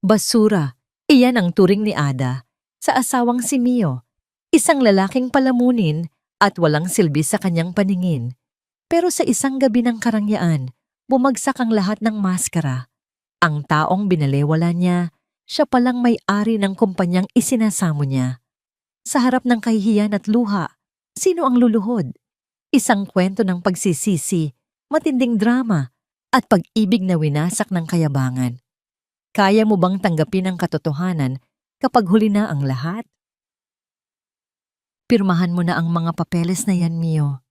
Basura, iyan ang turing ni Ada sa asawang si Mio, isang lalaking palamunin at walang silbi sa kanyang paningin. Pero sa isang gabi ng karangyaan, bumagsak ang lahat ng maskara. Ang taong binalewala niya, siya palang may-ari ng kumpanyang isinasamo niya. Sa harap ng kahihiyan at luha, sino ang luluhod? Isang kwento ng pagsisisi, matinding drama, at pag-ibig na winasak ng kayabangan. Kaya mo bang tanggapin ang katotohanan kapag huli na ang lahat? Pirmahan mo na ang mga papeles na yan, Mio.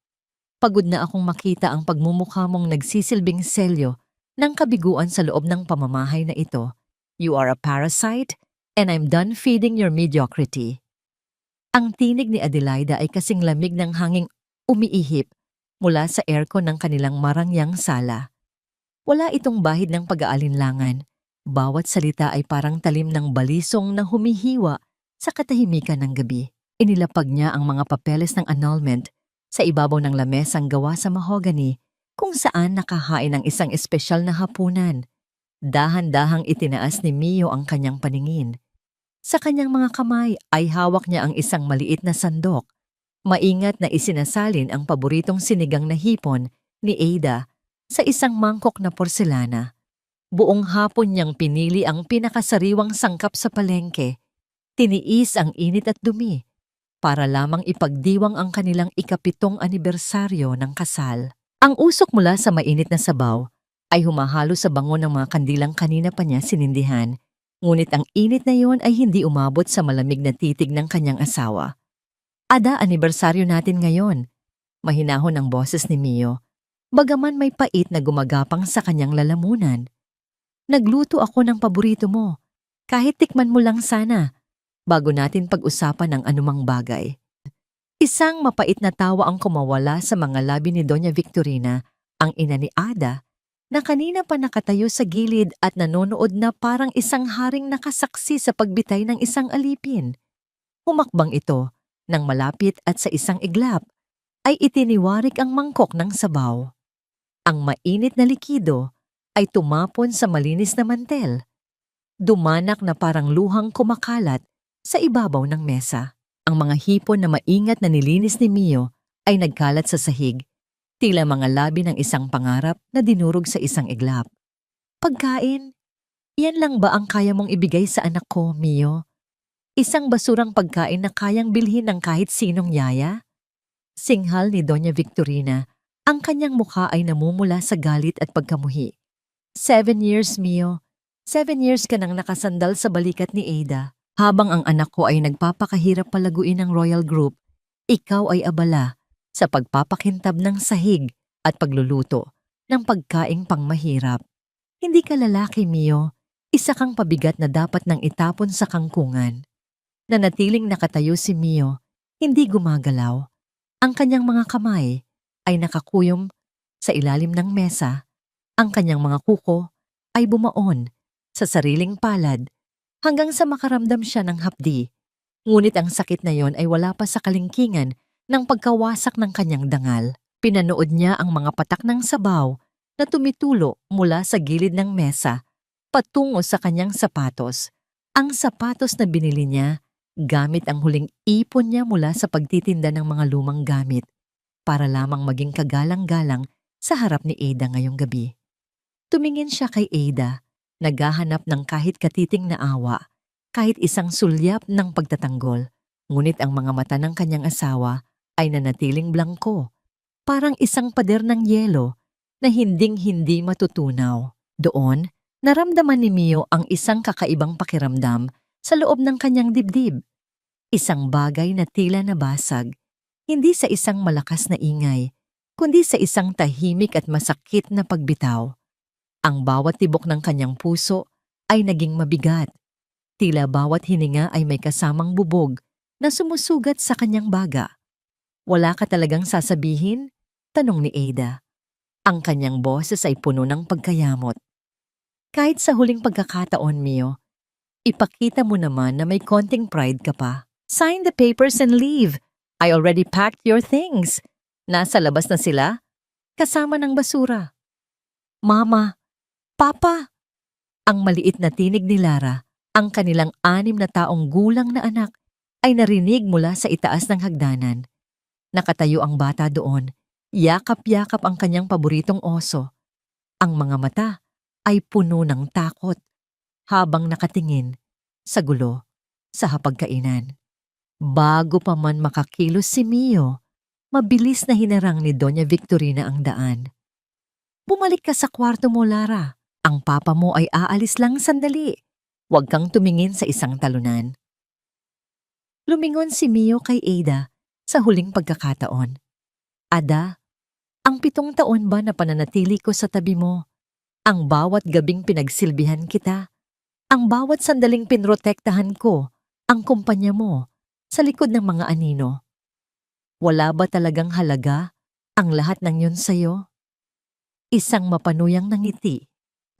Pagod na akong makita ang pagmumukha mong nagsisilbing selyo ng kabiguan sa loob ng pamamahay na ito. You are a parasite, and I'm done feeding your mediocrity. Ang tinig ni Adelaida ay kasing lamig ng hanging umiihip mula sa aircon ng kanilang marangyang sala. Wala itong bahid ng pag-aalinlangan. Bawat salita ay parang talim ng balisong na humihiwa sa katahimikan ng gabi. Inilapag niya ang mga papeles ng annulment sa ibabaw ng lamesang gawa sa mahogany kung saan nakahain ang isang espesyal na hapunan. Dahan-dahang itinaas ni Mio ang kanyang paningin. Sa kanyang mga kamay ay hawak niya ang isang maliit na sandok. Maingat na isinasalin ang paboritong sinigang na hipon ni Ada sa isang mangkok na porselana. Buong hapon niyang pinili ang pinakasariwang sangkap sa palengke. Tiniis ang init at dumi para lamang ipagdiwang ang kanilang ikapitong anibersaryo ng kasal. Ang usok mula sa mainit na sabaw ay humahalo sa bango ng mga kandilang kanina pa niya sinindihan, ngunit ang init na iyon ay hindi umabot sa malamig na titig ng kanyang asawa. Ada, anibersaryo natin ngayon. Mahinahon ang boses ni Mio, bagaman may pait na gumagapang sa kanyang lalamunan. Nagluto ako ng paborito mo, kahit tikman mo lang sana, bago natin pag-usapan ang anumang bagay. Isang mapait na tawa ang kumawala sa mga labi ni Doña Victorina, ang ina ni Ada, na kanina pa nakatayo sa gilid at nanonood na parang isang haring nakasaksi sa pagbitay ng isang alipin. Humakbang ito, nang malapit at sa isang iglap, ay itiniwarik ang mangkok ng sabaw. Ang mainit na likido ay tumapon sa malinis na mantel. Dumanak na parang luhang kumakalat sa ibabaw ng mesa. Ang mga hipon na maingat na nilinis ni Mio ay nagkalat sa sahig, tila mga labi ng isang pangarap na dinurog sa isang iglap. Pagkain? Yan lang ba ang kaya mong ibigay sa anak ko, Mio? Isang basurang pagkain na kayang bilhin ng kahit sinong yaya? Singhal ni Doña Victorina, ang kanyang mukha ay namumula sa galit at pagkamuhi. 7 years, Mio. 7 years ka nang nakasandal sa balikat ni Ada. Habang ang anak ko ay nagpapakahirap palaguin ng Royal Group, ikaw ay abala sa pagpapakintab ng sahig at pagluluto ng pagkaing pangmahirap. Hindi ka lalaki, Mio. Isa kang pabigat na dapat nang itapon sa kangkungan. Nanatiling nakatayo si Mio, hindi gumagalaw. Ang kanyang mga kamay ay nakakuyom sa ilalim ng mesa. Ang kanyang mga kuko ay bumaon sa sariling palad hanggang sa makaramdam siya ng hapdi. Ngunit ang sakit na yon ay wala pa sa kalingkingan ng pagkawasak ng kanyang dangal. Pinanood niya ang mga patak ng sabaw na tumitulo mula sa gilid ng mesa patungo sa kanyang sapatos. Ang sapatos na binili niya gamit ang huling ipon niya mula sa pagtitinda ng mga lumang gamit para lamang maging kagalang-galang sa harap ni Ada ngayong gabi. Tumingin siya kay Ada, naghahanap ng kahit katiting na awa, kahit isang sulyap ng pagtatanggol. Ngunit ang mga mata ng kanyang asawa ay nanatiling blangko, parang isang pader ng yelo na hinding-hindi matutunaw. Doon, naramdaman ni Mio ang isang kakaibang pakiramdam sa loob ng kanyang dibdib. Isang bagay na tila nabasag, hindi sa isang malakas na ingay, kundi sa isang tahimik at masakit na pagbitaw. Ang bawat tibok ng kanyang puso ay naging mabigat. Tila bawat hininga ay may kasamang bubog na sumusugat sa kanyang baga. Wala ka talagang sasabihin? Tanong ni Ada. Ang kanyang boses ay puno ng pagkayamot. Kahit sa huling pagkakataon, Mio, ipakita mo naman na may konting pride ka pa. Sign the papers and leave. I already packed your things. Nasa labas na sila, kasama ng basura. Mama, Papa! Ang maliit na tinig ni Lara Ang kanilang 6 na taong gulang na anak ay narinig mula sa itaas ng hagdanan. Nakatayo ang bata doon, yakap-yakap ang kanyang paboritong oso. Ang mga mata ay puno ng takot habang nakatingin sa gulo sa hapagkainan. Bago pa man makakilos si Mio, mabilis na hinarang ni Doña Victorina ang daan. Bumalik ka sa kwarto mo, Lara. Ang papa mo ay aalis lang sandali. Huwag kang tumingin sa isang talunan. Lumingon si Mio kay Ada sa huling pagkakataon. Ada, ang 7 taon ba na pananatili ko sa tabi mo? Ang bawat gabing pinagsilbihan kita, ang bawat sandaling pinrotektahan ko, ang kumpanya mo, sa likod ng mga anino. Wala ba talagang halaga ang lahat ng yun sa'yo? Isang mapanuyang ngiti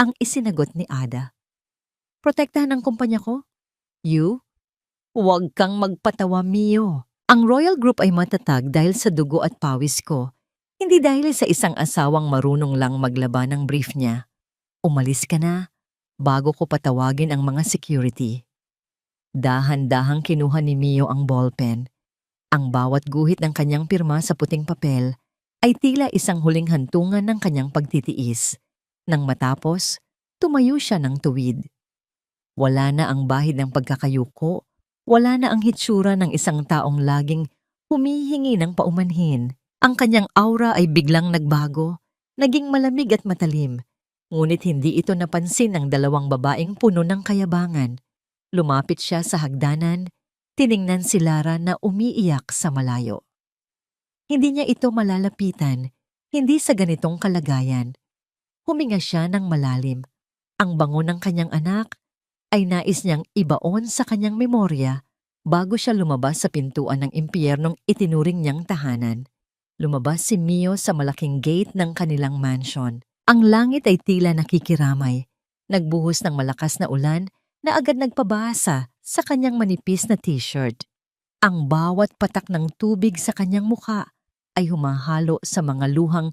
ang isinagot ni Ada. Protektahan ang kumpanya ko? You? Huwag kang magpatawa, Mio. Ang Royal Group ay matatag dahil sa dugo at pawis ko, hindi dahil sa isang asawang marunong lang maglaba ng brief niya. Umalis ka na bago ko patawagin ang mga security. Dahan-dahang kinuha ni Mio ang ballpen. Ang bawat guhit ng kanyang pirma sa puting papel ay tila isang huling hantungan ng kanyang pagtitiis. Nang matapos, tumayo siya ng tuwid. Wala na ang bahid ng pagkakayuko, wala na ang hitsura ng isang taong laging humihingi ng paumanhin. Ang kanyang aura ay biglang nagbago, naging malamig at matalim. Ngunit hindi ito napansin ng 2 babaeng puno ng kayabangan. Lumapit siya sa hagdanan, tiningnan si Lara na umiiyak sa malayo. Hindi niya ito malalapitan, hindi sa ganitong kalagayan. Huminga siya ng malalim. Ang bango ng kanyang anak ay nais niyang ibaon sa kanyang memorya bago siya lumabas sa pintuan ng impyernong itinuring niyang tahanan. Lumabas si Mio sa malaking gate ng kanilang mansion. Ang langit ay tila nakikiramay. Nagbuhos ng malakas na ulan na agad nagpabasa sa kanyang manipis na t-shirt. Ang bawat patak ng tubig sa kanyang mukha ay humahalo sa mga luhang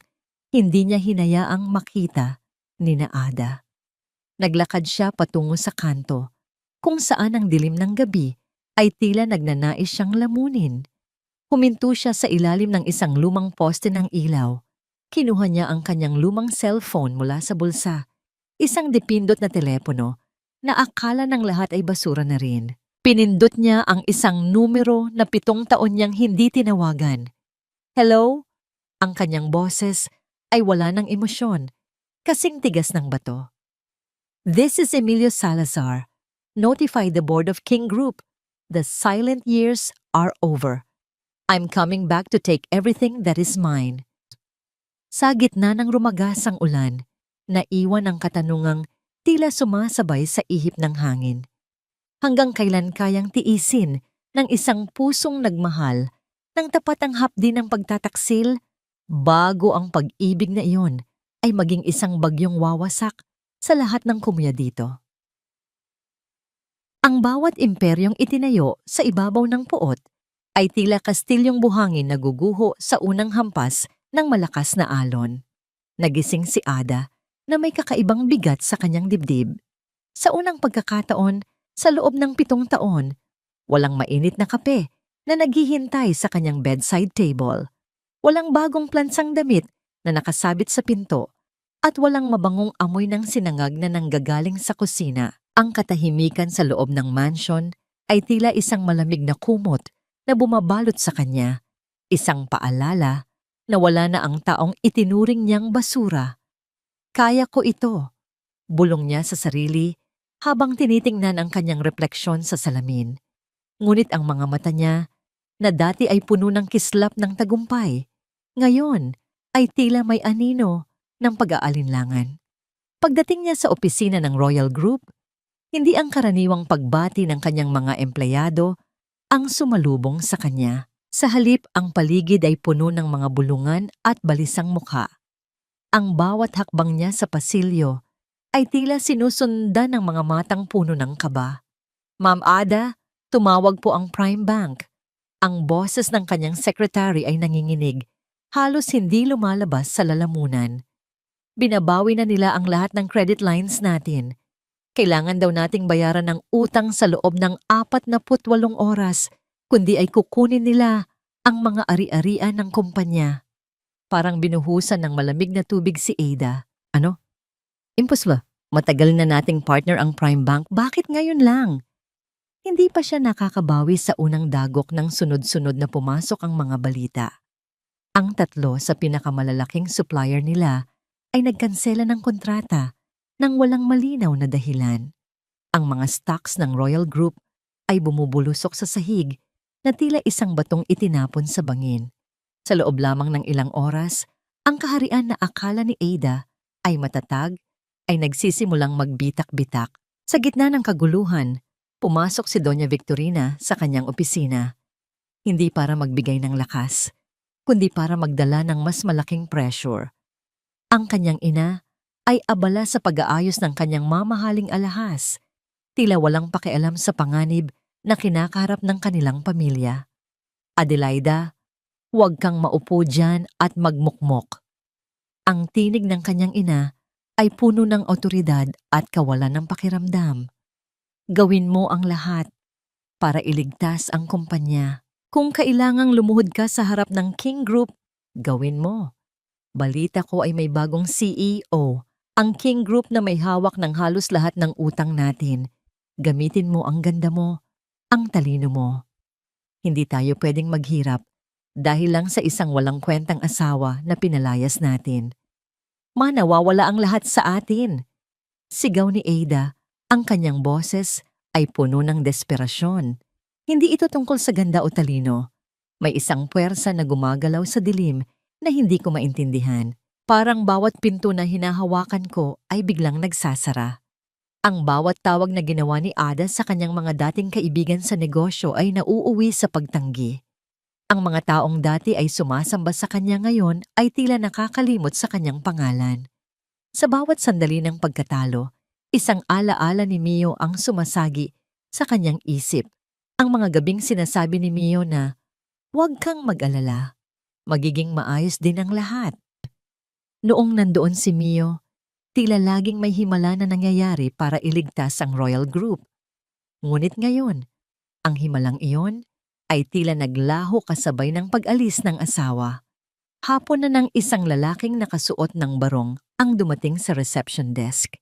hindi niya hinayaang makita ni Ada. Naglakad siya patungo sa kanto, kung saan ang dilim ng gabi ay tila nagnanais siyang lamunin. Huminto siya sa ilalim ng isang lumang poste ng ilaw. Kinuha niya ang kanyang lumang cellphone mula sa bulsa, isang dipindot na telepono na akala ng lahat ay basura na rin. Pinindot niya ang isang numero na 7 taon niyang hindi tinawagan. Hello? Ang kanyang boses ay wala ng emosyon, kasing tigas ng bato. This is Emilio Salazar. Notify the board of King Group. The silent years are over. I'm coming back to take everything that is mine. Sa gitna ng rumagasang ulan, naiwan ang katanungang tila sumasabay sa ihip ng hangin. Hanggang kailan kayang tiisin ng isang pusong nagmahal ng tapat ang hapdi ng pagtataksil bago ang pag-ibig na iyon ay maging isang bagyong wawasak sa lahat ng kumuya dito. Ang bawat imperyong itinayo sa ibabaw ng puot ay tila kastilyong buhangin na guguho sa unang hampas ng malakas na alon. Nagising si Ada na may kakaibang bigat sa kanyang dibdib. Sa unang pagkakataon, sa loob ng 7 taon, walang mainit na kape na naghihintay sa kanyang bedside table. Walang bagong plansang damit na nakasabit sa pinto at walang mabangong amoy ng sinangag na nanggagaling sa kusina. Ang katahimikan sa loob ng mansion ay tila isang malamig na kumot na bumabalot sa kanya, isang paalala na wala na ang taong itinuring niyang basura. Kaya ko ito, bulong niya sa sarili habang tinitingnan ang kanyang refleksyon sa salamin. Ngunit ang mga mata niya, na dati ay puno ng kislap ng tagumpay, ngayon ay tila may anino ng pag-aalinlangan. Pagdating niya sa opisina ng Royal Group, hindi ang karaniwang pagbati ng kanyang mga empleyado ang sumalubong sa kanya. Sa halip, ang paligid ay puno ng mga bulungan at balisang mukha. Ang bawat hakbang niya sa pasilyo ay tila sinusundan ng mga matang puno ng kaba. Ma'am Ada, tumawag po ang Prime Bank. Ang boses ng kanyang secretary ay nanginginig, halos hindi lumalabas sa lalamunan. Binabawi na nila ang lahat ng credit lines natin. Kailangan daw nating bayaran ng utang sa loob ng 48 oras, kundi ay kukunin nila ang mga ari-arian ng kumpanya. Parang binuhusan ng malamig na tubig si Ada. Ano? Imposible. Matagal na nating partner ang Prime Bank, bakit ngayon lang? Hindi pa siya nakakabawi sa unang dagok ng sunod-sunod na pumasok ang mga balita. Ang tatlo sa pinakamalalaking supplier nila ay nagkansela ng kontrata nang walang malinaw na dahilan. Ang mga stocks ng Royal Group ay bumubulusok sa sahig na tila isang batong itinapon sa bangin. Sa loob lamang ng ilang oras, ang kaharian na akala ni Ada ay matatag ay nagsisimulang magbitak-bitak. Sa gitna ng kaguluhan, pumasok si Doña Victorina sa kanyang opisina. Hindi para magbigay ng lakas, kundi para magdala ng mas malaking pressure. Ang kanyang ina ay abala sa pag-aayos ng kanyang mamahaling alahas. Tila walang pakialam sa panganib na kinakaharap ng kanilang pamilya. Adelaida, huwag kang maupo dyan at magmukmok. Ang tinig ng kanyang ina ay puno ng otoridad at kawalan ng pakiramdam. Gawin mo ang lahat para iligtas ang kumpanya. Kung kailangang lumuhod ka sa harap ng King Group, gawin mo. Balita ko ay may bagong CEO, ang King Group na may hawak ng halos lahat ng utang natin. Gamitin mo ang ganda mo, ang talino mo. Hindi tayo pwedeng maghirap dahil lang sa isang walang kwentang asawa na pinalayas natin. Manawawala ang lahat sa atin. Sigaw ni Ada, ang kanyang boses ay puno ng desperasyon. Hindi ito tungkol sa ganda o talino. May isang puwersa na gumagalaw sa dilim na hindi ko maintindihan. Parang bawat pinto na hinahawakan ko ay biglang nagsasara. Ang bawat tawag na ginawa ni Ada sa kanyang mga dating kaibigan sa negosyo ay nauuwi sa pagtanggi. Ang mga taong dati ay sumasamba sa kanya ngayon ay tila nakakalimot sa kanyang pangalan. Sa bawat sandali ng pagkatalo, isang alaala ni Mio ang sumasagi sa kanyang isip. Ang mga gabing sinasabi ni Mio na, "Huwag kang mag-alala. Magiging maayos din ang lahat." Noong nandoon si Mio, tila laging may himala na nangyayari para iligtas ang Royal Group. Ngunit ngayon, ang himalang iyon ay tila naglaho kasabay ng pag-alis ng asawa. Hapon na ng isang lalaking nakasuot ng barong ang dumating sa reception desk.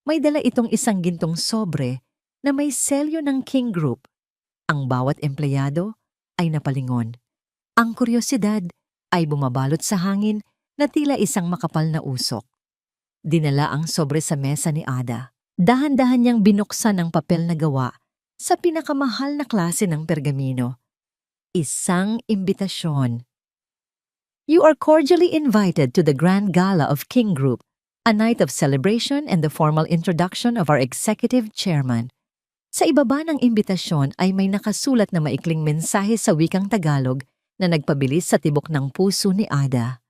May dala itong isang gintong sobre na may selyo ng King Group. Ang bawat empleyado ay napalingon. Ang kuryosidad ay bumabalot sa hangin na tila isang makapal na usok. Dinala ang sobre sa mesa ni Ada. Dahan-dahan niyang binuksan ang papel na gawa sa pinakamahal na klase ng pergamino. Isang imbitasyon. You are cordially invited to the Grand Gala of King Group, a night of celebration and the formal introduction of our Executive Chairman. Sa ibaba ng imbitasyon ay may nakasulat na maikling mensahe sa wikang Tagalog na nagpabilis sa tibok ng puso ni Ada.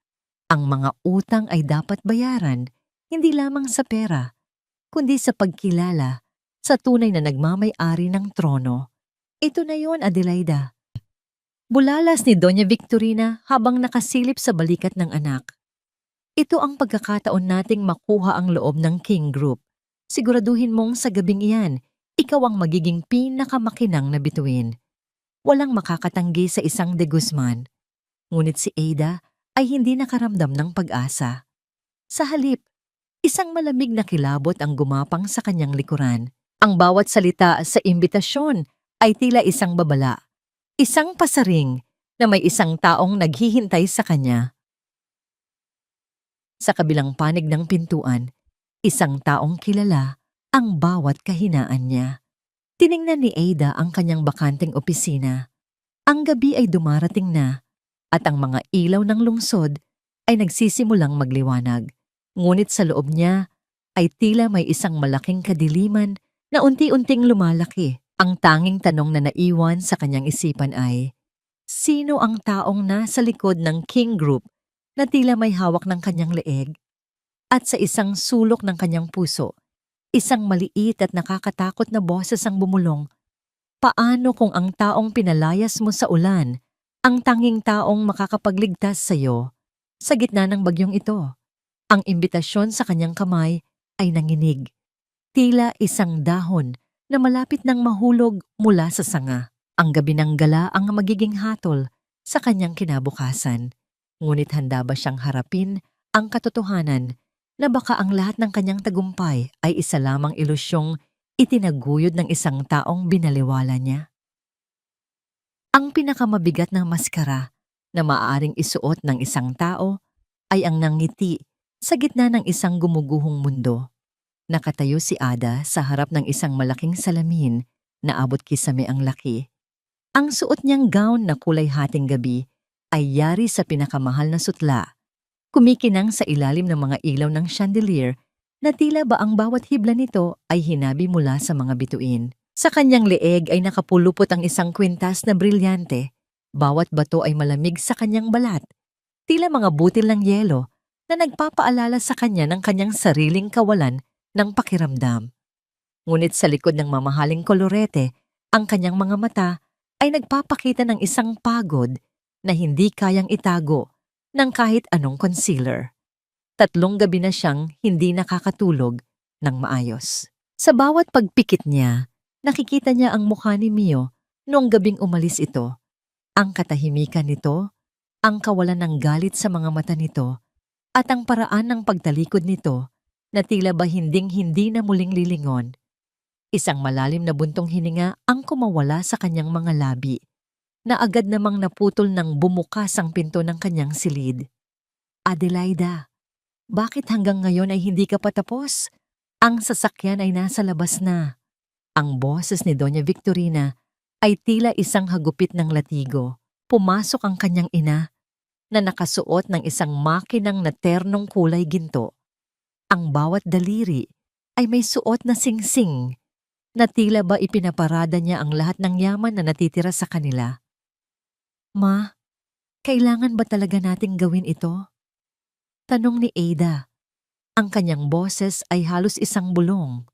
Ang mga utang ay dapat bayaran, hindi lamang sa pera, kundi sa pagkilala sa tunay na nagmamay-ari ng trono. Ito na yon, Adelaida. Bulalas ni Doña Victorina habang nakasilip sa balikat ng anak. Ito ang pagkakataon nating makuha ang loob ng King Group. Siguraduhin mong sa gabing iyan, ikaw ang magiging pinakamakinang na bituin. Walang makakatanggi sa isang de Guzman. Ngunit si Ada ay hindi nakaramdam ng pag-asa. Sa halip, isang malamig na kilabot ang gumapang sa kanyang likuran. Ang bawat salita sa imbitasyon ay tila isang babala. Isang pasaring na may isang taong naghihintay sa kanya. Sa kabilang panig ng pintuan, isang taong kilala ang bawat kahinaan niya. Tiningnan ni Ada ang kanyang bakanteng opisina. Ang gabi ay dumarating na at ang mga ilaw ng lungsod ay nagsisimulang magliwanag. Ngunit sa loob niya ay tila may isang malaking kadiliman na unti-unting lumalaki. Ang tanging tanong na naiwan sa kanyang isipan ay, sino ang taong nasa likod ng King Group na tila may hawak ng kanyang leeg? At sa isang sulok ng kanyang puso, isang maliit at nakakatakot na boses ang bumulong, paano kung ang taong pinalayas mo sa ulan, ang tanging taong makakapagligtas sa iyo sa gitna ng bagyong ito? Ang imbitasyon sa kanyang kamay ay nanginig. tila isang dahon na malapit nang mahulog mula sa sanga. Ang gabi ng gala ang magiging hatol sa kanyang kinabukasan. Ngunit handa ba siyang harapin ang katotohanan na baka ang lahat ng kanyang tagumpay ay isa lamang ilusyong itinaguyod ng isang taong binaliwala niya? Ang pinakamabigat na maskara na maaaring isuot ng isang tao ay ang nangiti sa gitna ng isang gumuguhong mundo. Nakatayo si Ada sa harap ng isang malaking salamin na abot kisame ang laki. Ang suot niyang gown na kulay hating gabi ay yari sa pinakamahal na sutla. Kumikinang sa ilalim ng mga ilaw ng chandelier na tila ba ang bawat hibla nito ay hinabi mula sa mga bituin. Sa kanyang leeg ay nakapulupot ang isang kwintas na brilyante. Bawat bato ay malamig sa kanyang balat. Tila mga butil ng yelo na nagpapaalala sa kanya ng kanyang sariling kawalan ng pakiramdam. Ngunit sa likod ng mamahaling kolorete, ang kanyang mga mata ay nagpapakita ng isang pagod na hindi kayang itago ng kahit anong concealer. 3 gabi na siyang hindi nakakatulog ng maayos. Sa bawat pagpikit niya, nakikita niya ang mukha ni Mio noong gabing umalis ito. Ang katahimikan nito, ang kawalan ng galit sa mga mata nito, at ang paraan ng pagtalikod nito na tila ba hinding-hindi na muling lilingon. Isang malalim na buntong hininga ang kumawala sa kanyang mga labi, na agad namang naputol ng bumukas ang pinto ng kanyang silid. Adelaida, bakit hanggang ngayon ay hindi ka patapos? Ang sasakyan ay nasa labas na. Ang boses ni Doña Victorina ay tila isang hagupit ng latigo. Pumasok ang kanyang ina na nakasuot ng isang makinang na ternong kulay ginto. Ang bawat daliri ay may suot na singsing na tila ba ipinaparada niya ang lahat ng yaman na natitira sa kanila. Ma, kailangan ba talaga nating gawin ito? Tanong ni Ada. Ang kanyang boses ay halos isang bulong.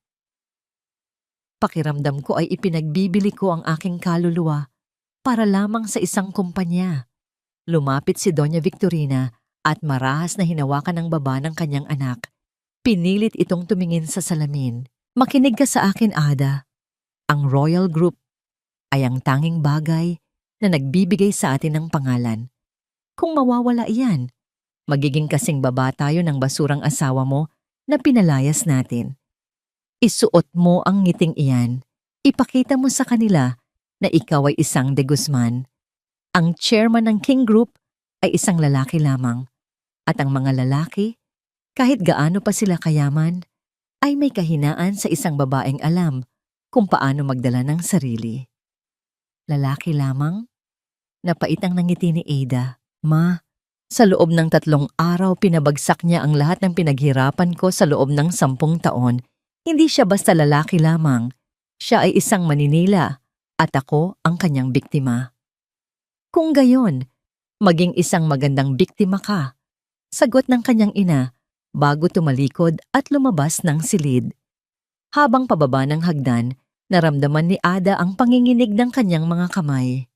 Pakiramdam ko ay ipinagbibili ko ang aking kaluluwa para lamang sa isang kumpanya. Lumapit si Doña Victorina at marahas na hinawakan ng baba ng kanyang anak. Pinilit itong tumingin sa salamin. Makinig ka sa akin, Ada. Ang Royal Group ay ang tanging bagay na nagbibigay sa atin ng pangalan. Kung mawawala iyan, magiging kasing baba tayo ng basurang asawa mo na pinalayas natin. Isuot mo ang ngiting iyan. Ipakita mo sa kanila na ikaw ay isang de Guzman. Ang chairman ng King Group ay isang lalaki lamang. At ang mga lalaki, kahit gaano pa sila kayaman, ay may kahinaan sa isang babaeng alam kung paano magdala ng sarili. Lalaki lamang? Napait ang nangiti ni Ada. Ma, sa loob ng 3 araw pinabagsak niya ang lahat ng pinaghirapan ko sa loob ng 10 taon. Hindi siya basta lalaki lamang. Siya ay isang maninila at ako ang kanyang biktima. Kung gayon, maging isang magandang biktima ka. Sagot ng kanyang ina bago tumalikod at lumabas ng silid. Habang pababa ng hagdan, naramdaman ni Ada ang panginginig ng kanyang mga kamay.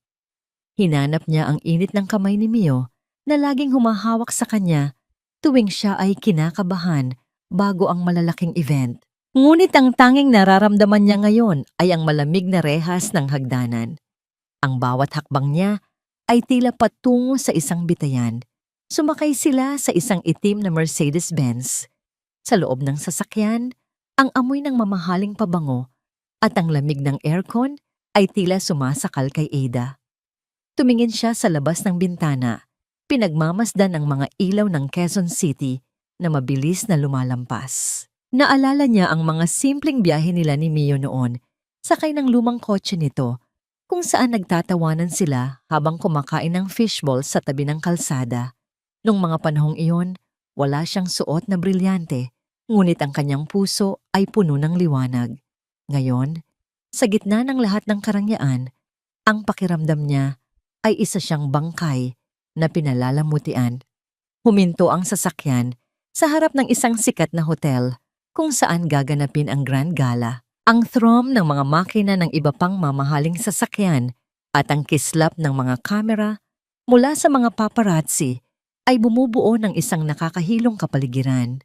Hinanap niya ang init ng kamay ni Mio na laging humahawak sa kanya tuwing siya ay kinakabahan bago ang malalaking event. Ngunit ang tanging nararamdaman niya ngayon ay ang malamig na rehas ng hagdanan. Ang bawat hakbang niya ay tila patungo sa isang bitayan. Sumakay sila sa isang itim na Mercedes-Benz. Sa loob ng sasakyan, ang amoy ng mamahaling pabango at ang lamig ng aircon ay tila sumasakal kay Ada. Tumingin siya sa labas ng bintana, pinagmamasdan ang mga ilaw ng Quezon City na mabilis na lumalampas. Naalala niya ang mga simpleng biyahe nila ni Mio noon, sakay ng lumang kotse nito, kung saan nagtatawanan sila habang kumakain ng fishball sa tabi ng kalsada. Nung mga panahong iyon, wala siyang suot na brilyante, ngunit ang kanyang puso ay puno ng liwanag. Ngayon, sa gitna ng lahat ng karangyaan, ang pakiramdam niya ay isa siyang bangkay na pinalalamutian. Huminto ang sasakyan sa harap ng isang sikat na hotel kung saan gaganapin ang Grand Gala. Ang thrum ng mga makina ng iba pang mamahaling sasakyan at ang kislap ng mga kamera mula sa mga paparazzi ay bumubuo ng isang nakakahilong kapaligiran.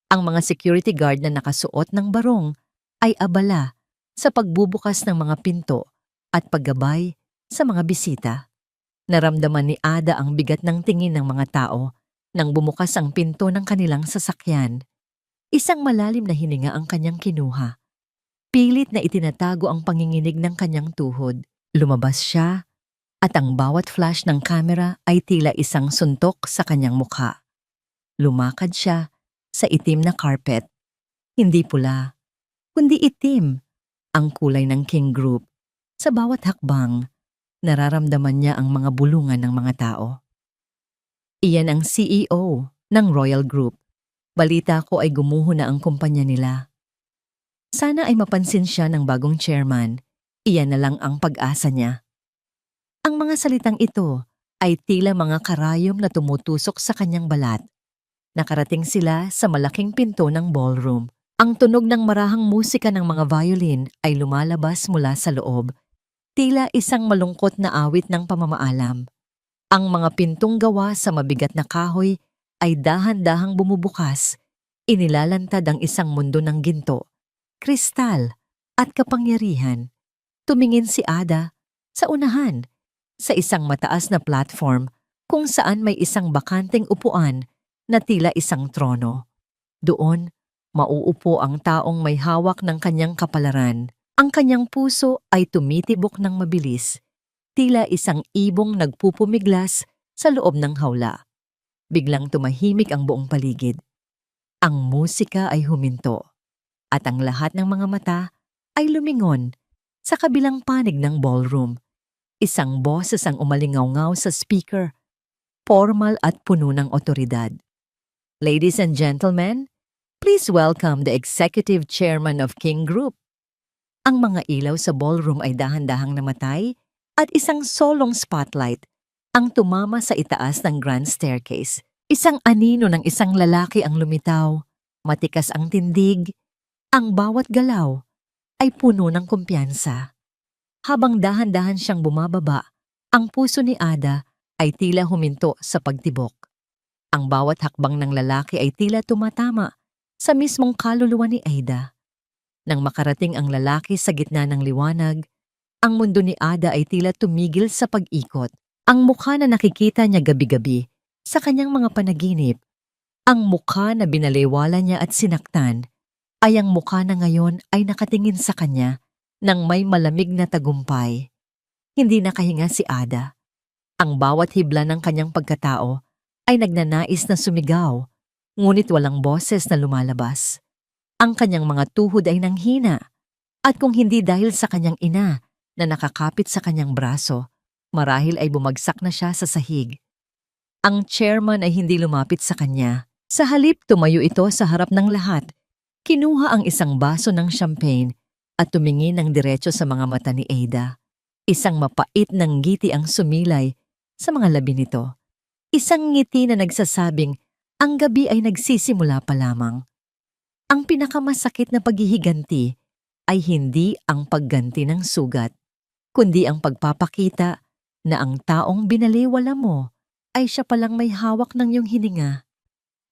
Ang mga security guard na nakasuot ng barong ay abala sa pagbubukas ng mga pinto at paggabay sa mga bisita. Naramdaman ni Ada ang bigat ng tingin ng mga tao nang bumukas ang pinto ng kanilang sasakyan. Isang malalim na hininga ang kanyang kinuha. Pilit na itinatago ang panginginig ng kanyang tuhod. Lumabas siya at ang bawat flash ng kamera ay tila isang suntok sa kanyang mukha. Lumakad siya sa itim na carpet. Hindi pula, kundi itim ang kulay ng King Group. Sa bawat hakbang, nararamdaman niya ang mga bulungan ng mga tao. Iyan ang CEO ng Royal Group. Balita ko ay gumuho na ang kumpanya nila. Sana ay mapansin siya ng bagong chairman. Iyan na lang ang pag-asa niya. Ang mga salitang ito ay tila mga karayom na tumutusok sa kanyang balat. Nakarating sila sa malaking pinto ng ballroom. Ang tunog ng marahang musika ng mga violin ay lumalabas mula sa loob. Tila isang malungkot na awit ng pamamaalam. Ang mga pintong gawa sa mabigat na kahoy ay dahan-dahang bumubukas. Inilalantad ang isang mundo ng ginto, kristal at kapangyarihan. Tumingin si Ada sa unahan, sa isang mataas na platform kung saan may isang bakanteng upuan na tila isang trono. Doon, mauupo ang taong may hawak ng kanyang kapalaran. Ang kanyang puso ay tumitibok ng mabilis, tila isang ibong nagpupumiglas sa loob ng hawla. Biglang tumahimik ang buong paligid. Ang musika ay huminto, at ang lahat ng mga mata ay lumingon sa kabilang panig ng ballroom. Isang boses ang umalingaw-ngaw sa speaker, formal at puno ng otoridad. Ladies and gentlemen, please welcome the Executive Chairman of King Group. Ang mga ilaw sa ballroom ay dahan-dahang namatay at isang solong spotlight ang tumama sa itaas ng grand staircase. Isang anino ng isang lalaki ang lumitaw, matikas ang tindig, ang bawat galaw ay puno ng kumpiyansa. Habang dahan-dahan siyang bumababa, ang puso ni Ada ay tila huminto sa pagtibok. Ang bawat hakbang ng lalaki ay tila tumatama sa mismong kaluluwa ni Ada. Nang makarating ang lalaki sa gitna ng liwanag, ang mundo ni Ada ay tila tumigil sa pag-ikot. Ang mukha na nakikita niya gabi-gabi sa kanyang mga panaginip, ang mukha na binalewala niya at sinaktan, ay ang mukha na ngayon ay nakatingin sa kanya ng may malamig na tagumpay. Hindi nakahinga si Ada. Ang bawat hibla ng kanyang pagkatao ay nagnanais na sumigaw, ngunit walang boses na lumalabas. Ang kanyang mga tuhod ay nanghina, at kung hindi dahil sa kanyang ina na nakakapit sa kanyang braso, marahil ay bumagsak na siya sa sahig. Ang chairman ay hindi lumapit sa kanya. Sa halip, tumayo ito sa harap ng lahat. Kinuha ang isang baso ng champagne at tumingin ng diretso sa mga mata ni Ada. Isang mapait ng ngiti ang sumilay sa mga labi nito. Isang ngiti na nagsasabing, ang gabi ay nagsisimula pa lamang. Ang pinakamasakit na paghihiganti ay hindi ang pagganti ng sugat, kundi ang pagpapakita na ang taong binaliwala mo ay siya palang may hawak ng iyong hininga.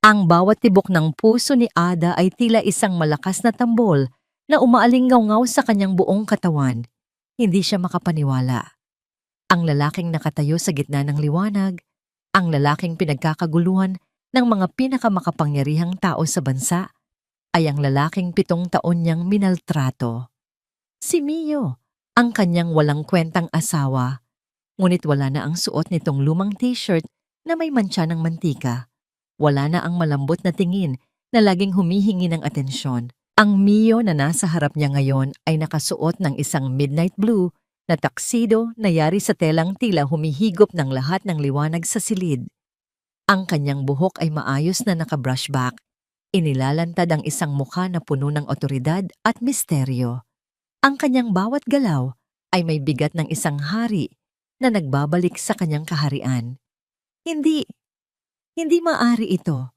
Ang bawat tibok ng puso ni Ada ay tila isang malakas na tambol na umaalingaw-ngaw sa kanyang buong katawan. Hindi siya makapaniwala. Ang lalaking nakatayo sa gitna ng liwanag, ang lalaking pinagkakaguluhan ng mga pinakamakapangyarihang tao sa bansa, ay ang lalaking 7 taon niyang minaltrato. Si Mio, ang kanyang walang kwentang asawa. Ngunit wala na ang suot nitong lumang t-shirt na may mantsa ng mantika. Wala na ang malambot na tingin na laging humihingi ng atensyon. Ang Mio na nasa harap niya ngayon ay nakasuot ng isang midnight blue na tuxedo na yari sa telang tila humihigop ng lahat ng liwanag sa silid. Ang kanyang buhok ay maayos na naka-brush back. Inilalantad ang isang mukha na puno ng otoridad at misteryo. Ang kanyang bawat galaw ay may bigat ng isang hari na nagbabalik sa kanyang kaharian. Hindi maari ito.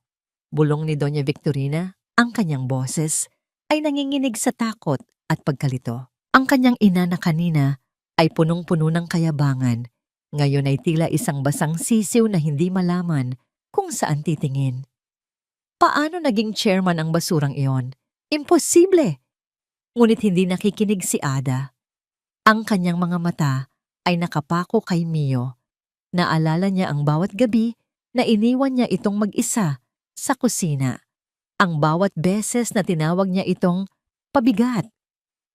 Bulong ni Doña Victorina, ang kanyang boses, ay nanginginig sa takot at pagkalito. Ang kanyang ina na kanina ay punong-puno ng kayabangan. Ngayon ay tila isang basang sisiw na hindi malaman kung saan titingin. Paano naging chairman ang basurang iyon? Imposible! Ngunit hindi nakikinig si Ada. Ang kanyang mga mata ay nakapako kay Mio. Naalala niya ang bawat gabi na iniwan niya itong mag-isa sa kusina. Ang bawat beses na tinawag niya itong pabigat.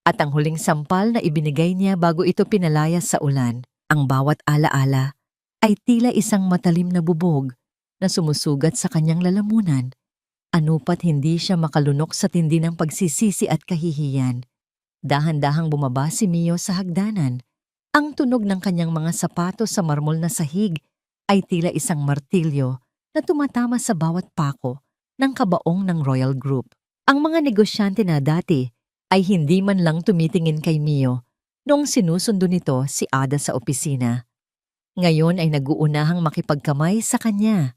At ang huling sampal na ibinigay niya bago ito pinalayas sa ulan. Ang bawat alaala ay tila isang matalim na bubog na sumusugat sa kanyang lalamunan. Anupat hindi siya makalunok sa tindi ng pagsisisi at kahihiyan. Dahan-dahang bumaba si Mio sa hagdanan. Ang tunog ng kanyang mga sapatos sa marmol na sahig ay tila isang martilyo na tumatama sa bawat pako ng kabaong ng Royal Group. Ang mga negosyante na dati ay hindi man lang tumitingin kay Mio noong sinusundo nito si Ada sa opisina. Ngayon ay nag-uunahang makipagkamay sa kanya.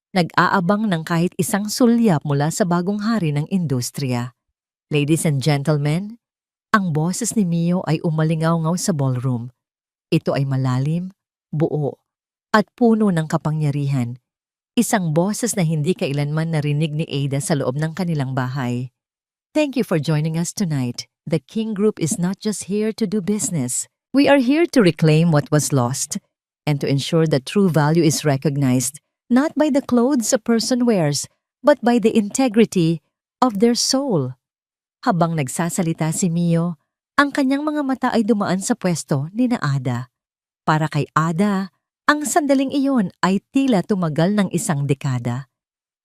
Nag-aabang ng kahit isang sulyap mula sa bagong hari ng industriya. Ladies and gentlemen, ang boses ni Mio ay umalingaw-ngaw sa ballroom. Ito ay malalim, buo, at puno ng kapangyarihan. Isang boses na hindi kailanman narinig ni Ada sa loob ng kanilang bahay. Thank you for joining us tonight. The King Group is not just here to do business. We are here to reclaim what was lost and to ensure that true value is recognized not by the clothes a person wears, but by the integrity of their soul. Habang nagsasalita si Mio, ang kanyang mga mata ay dumaan sa pwesto ni na Ada. Para kay Ada, ang sandaling iyon ay tila tumagal ng isang dekada.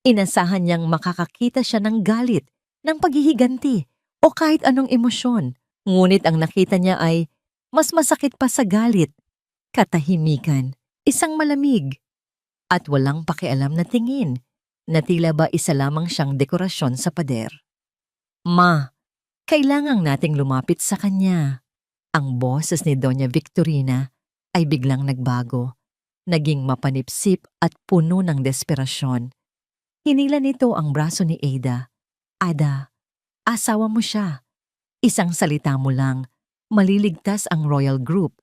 Inasahan niyang makakakita siya ng galit, ng paghihiganti, o kahit anong emosyon. Ngunit ang nakita niya ay mas masakit pa sa galit, katahimikan, isang malamig, at walang pakialam na tingin, na tila ba isa lamang siyang dekorasyon sa pader. Ma, kailangang nating lumapit sa kanya. Ang boses ni Doña Victorina ay biglang nagbago, naging mapanipsip at puno ng desperasyon. Hinila nito ang braso ni Ada. Ada, asawa mo siya. Isang salita mo lang, maliligtas ang Royal Group.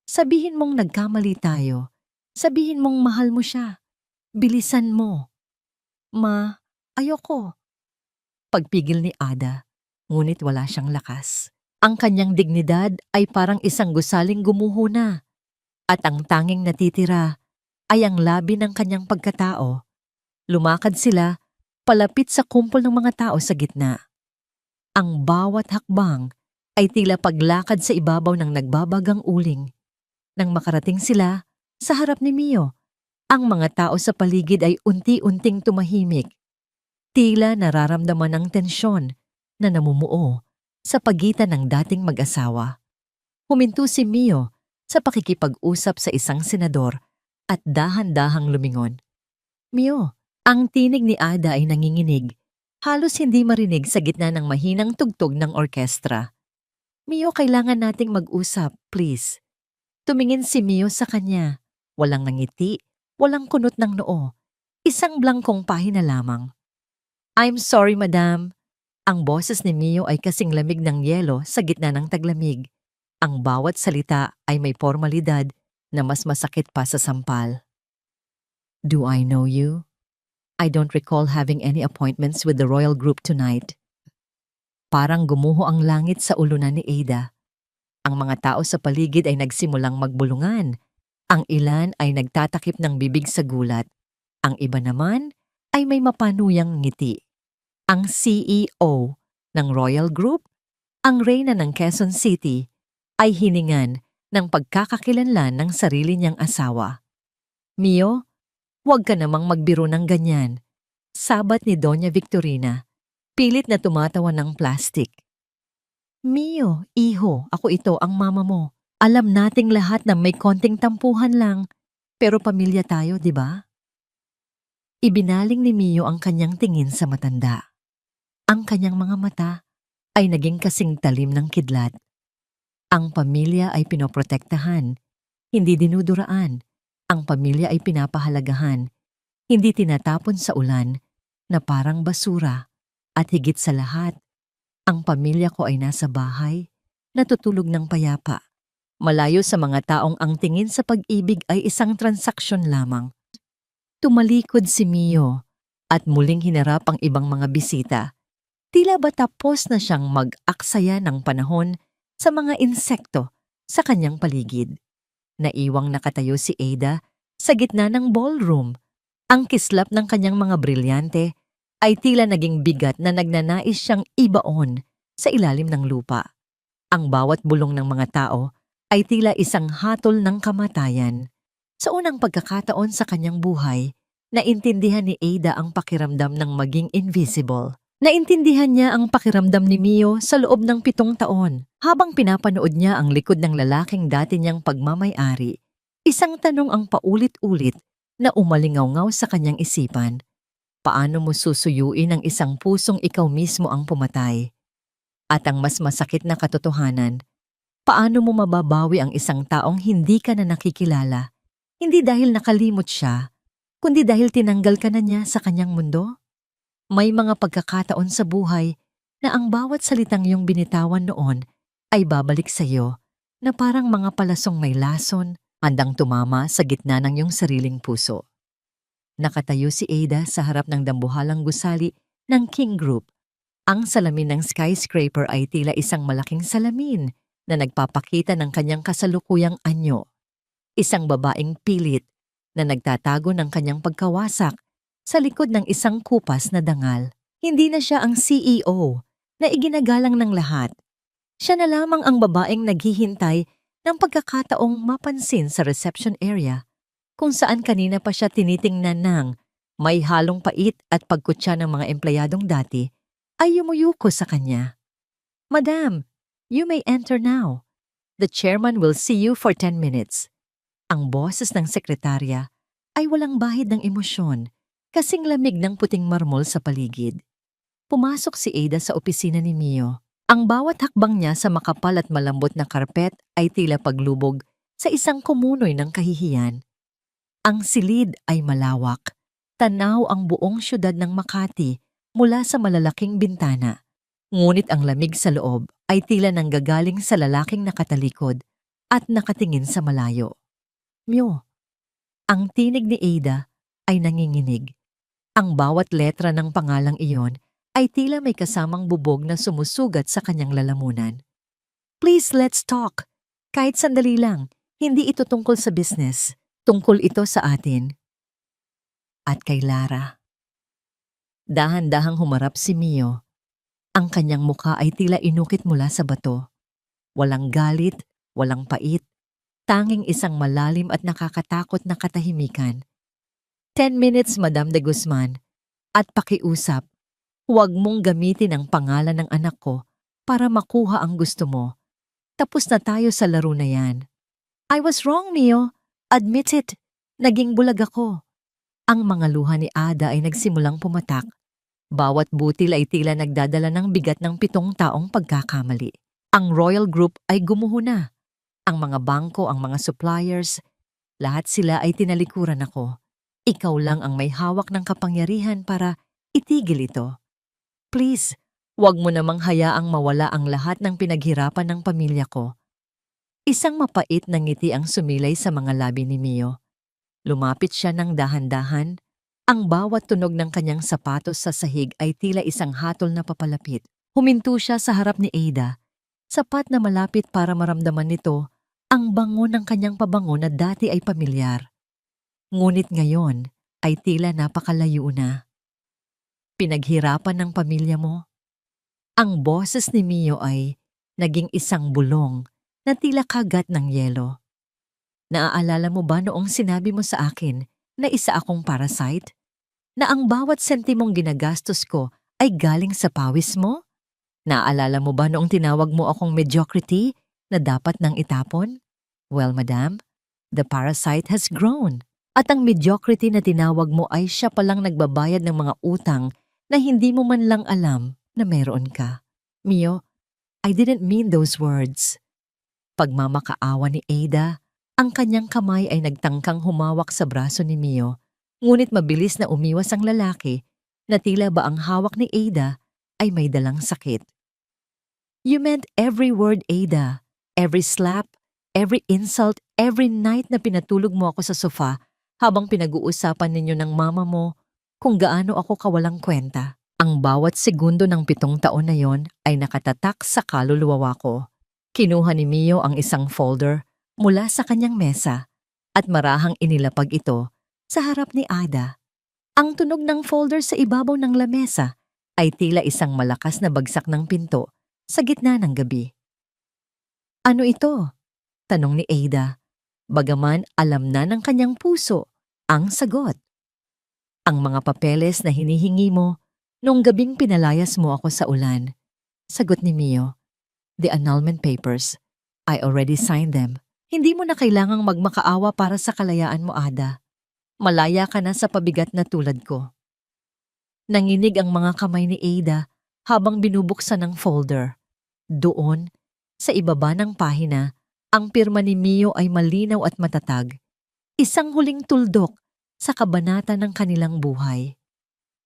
Sabihin mong nagkamali tayo. Sabihin mong mahal mo siya. Bilisan mo. Ma, ayoko. Pagpigil ni Ada, ngunit wala siyang lakas. Ang kanyang dignidad ay parang isang gusaling gumuho na. At ang tanging natitira ay ang labi ng kanyang pagkatao. Lumakad sila palapit sa kumpol ng mga tao sa gitna. Ang bawat hakbang ay tila paglakad sa ibabaw ng nagbabagang uling. Nang makarating sila sa harap ni Mio, ang mga tao sa paligid ay unti-unting tumahimik. Tila nararamdaman ng tensyon na namumuo sa pagitan ng dating mag-asawa. Huminto si Mio sa pakikipag-usap sa isang senador at dahan-dahang lumingon. Mio, ang tinig ni Ada ay nanginginig, halos hindi marinig sa gitna ng mahinang tugtog ng orkestra. Mio, kailangan nating mag-usap, please. Tumingin si Mio sa kanya. Walang nangiti, walang kunot ng noo. Isang blangkong pahina lamang. I'm sorry, madam. Ang boses ni Mio ay kasing lamig ng yelo sa gitna ng taglamig. Ang bawat salita ay may formalidad na mas masakit pa sa sampal. Do I know you? I don't recall having any appointments with the Royal Group tonight. Parang gumuho ang langit sa ulunan ni Ada. Ang mga tao sa paligid ay nagsimulang magbulungan. Ang ilan ay nagtatakip ng bibig sa gulat. Ang iba naman ay may mapanuyang ngiti. Ang CEO ng Royal Group, ang reyna ng Quezon City, ay hiningan ng pagkakakilanlan ng sarili niyang asawa. Mio, huwag ka namang magbiro ng ganyan. Sabat ni Doña Victorina, pilit na tumatawa ng plastic. Mio, iho, ako ito ang mama mo. Alam nating lahat na may konting tampuhan lang, pero pamilya tayo, di ba? Ibinaling ni Mio ang kanyang tingin sa matanda. Ang kanyang mga mata ay naging kasing talim ng kidlat. Ang pamilya ay pinoprotektahan, hindi dinuduraan. Ang pamilya ay pinapahalagahan, hindi tinatapon sa ulan na parang basura. At higit sa lahat, ang pamilya ko ay nasa bahay, natutulog ng payapa. Malayo sa mga taong ang tingin sa pag-ibig ay isang transaksyon lamang. Tumalikod si Mio at muling hinarap ang ibang mga bisita. Tila ba tapos na siyang mag-aksaya ng panahon sa mga insekto sa kanyang paligid. Naiwang nakatayo si Ada sa gitna ng ballroom. Ang kislap ng kanyang mga brilyante ay tila naging bigat na nagnanais siyang ibaon sa ilalim ng lupa. Ang bawat bulong ng mga tao ay tila isang hatol ng kamatayan. Sa unang pagkakataon sa kanyang buhay, naintindihan ni Ada ang pakiramdam ng maging invisible. Naintindihan niya ang pakiramdam ni Mio sa loob ng 7 taon habang pinapanood niya ang likod ng lalaking dati niyang pagmamay-ari. Isang tanong ang paulit-ulit na umalingaw-ngaw sa kanyang isipan. Paano mo susuyuin ang isang pusong ikaw mismo ang pumatay? At ang mas masakit na katotohanan, paano mo mababawi ang isang taong hindi ka na nakikilala? Hindi dahil nakalimot siya, kundi dahil tinanggal ka na niya sa kanyang mundo? May mga pagkakataon sa buhay na ang bawat salitang iyong binitawan noon ay babalik sa iyo na parang mga palasong may lason, handang tumama sa gitna ng iyong sariling puso. Nakatayo si Ada sa harap ng dambuhalang gusali ng King Group. Ang salamin ng skyscraper ay tila isang malaking salamin na nagpapakita ng kanyang kasalukuyang anyo. Isang babaeng pilit na nagtatago ng kanyang pagkawasak sa likod ng isang kupas na dangal. Hindi na siya ang CEO na iginagalang ng lahat. Siya na lamang ang babaeng naghihintay ng pagkakataong mapansin sa reception area kung saan kanina pa siya tinitingnan ng may halong pait at pagkutsa ng mga empleyadong dati ay yumuyuko sa kanya. "Madam, you may enter now. The chairman will see you for 10 minutes. Ang boses ng sekretarya ay walang bahid ng emosyon, kasing lamig ng puting marmol sa paligid. Pumasok si Ada sa opisina ni Mio. Ang bawat hakbang niya sa makapal at malambot na karpet ay tila paglubog sa isang kumunoy ng kahihiyan. Ang silid ay malawak. Tanaw ang buong syudad ng Makati mula sa malalaking bintana. Ngunit ang lamig sa loob ay tila nanggagaling sa lalaking nakatalikod at nakatingin sa malayo. "Mio." Ang tinig ni Ada ay nanginginig. Ang bawat letra ng pangalang iyon ay tila may kasamang bubog na sumusugat sa kanyang lalamunan. "Please, let's talk. Kahit sandali lang, hindi ito tungkol sa business. Tungkol ito sa atin." At kay Lara. Dahan-dahang humarap si Mio. Ang kanyang muka ay tila inukit mula sa bato. Walang galit, walang pait, tanging isang malalim at nakakatakot na katahimikan. 10 minutes, Madam de Guzman, at pakiusap. Huwag mong gamitin ang pangalan ng anak ko para makuha ang gusto mo. Tapos na tayo sa laro na yan. "I was wrong, Mio. Admit it. Naging bulag ako." Ang mga luha ni Ada ay nagsimulang pumatak. Bawat butil ay tila nagdadala ng bigat ng 7 taong pagkakamali. Ang Royal Group ay gumuho na. Ang mga bangko, ang mga suppliers, lahat sila ay tinalikuran ako. Ikaw lang ang may hawak ng kapangyarihan para itigil ito. Please, huwag mo namang hayaang mawala ang lahat ng pinaghirapan ng pamilya ko. Isang mapait na ngiti ang sumilay sa mga labi ni Mio. Lumapit siya ng dahan-dahan. Ang bawat tunog ng kanyang sapatos sa sahig ay tila isang hatol na papalapit. Huminto siya sa harap ni Ada, sapat na malapit para maramdaman nito ang bango ng kanyang pabango na dati ay pamilyar. Ngunit ngayon ay tila napakalayo na. "Pinaghirapan ng pamilya mo?" Ang boses ni Mio ay naging isang bulong na tila kagat ng yelo. "Naaalala mo ba noong sinabi mo sa akin na isa akong parasite? Na ang bawat sentimong ginagastos ko ay galing sa pawis mo? Naaalala mo ba noong tinawag mo akong mediocrity na dapat nang itapon? Well, madam, the parasite has grown. At ang mediocrity na tinawag mo ay siya palang nagbabayad ng mga utang na hindi mo man lang alam na meron ka." "Mio, I didn't mean those words." Pagmamakaawa ni Ada, ang kanyang kamay ay nagtangkang humawak sa braso ni Mio, ngunit mabilis na umiwas ang lalaki na tila ba ang hawak ni Ada ay may dalang sakit. "You meant every word, Ada. Every slap, every insult, every night na pinatulog mo ako sa sofa habang pinag-uusapan ninyo ng mama mo kung gaano ako kawalang kwenta. Ang bawat segundo ng 7 taon na yon ay nakatatak sa kaluluwa ko. Kinuha ni Mio ang isang folder mula sa kanyang mesa at marahang inilapag ito sa harap ni Ada. Ang tunog ng folder sa ibabaw ng lamesa ay tila isang malakas na bagsak ng pinto sa gitna ng gabi. Ano ito? Tanong ni Ada, bagaman alam na ng kanyang puso ang sagot. Ang mga papeles na hinihingi mo nung gabing pinalayas mo ako sa ulan. Sagot ni Mio. The annulment papers. I already signed them. Hindi mo na kailangang magmakaawa para sa kalayaan mo, Ada. Malaya ka na sa pabigat na tulad ko. Nanginig ang mga kamay ni Ada habang binubuksan ang folder. Doon, sa ibaba ng pahina, ang pirma ni Mio ay malinaw at matatag. Isang huling tuldok sa kabanata ng kanilang buhay.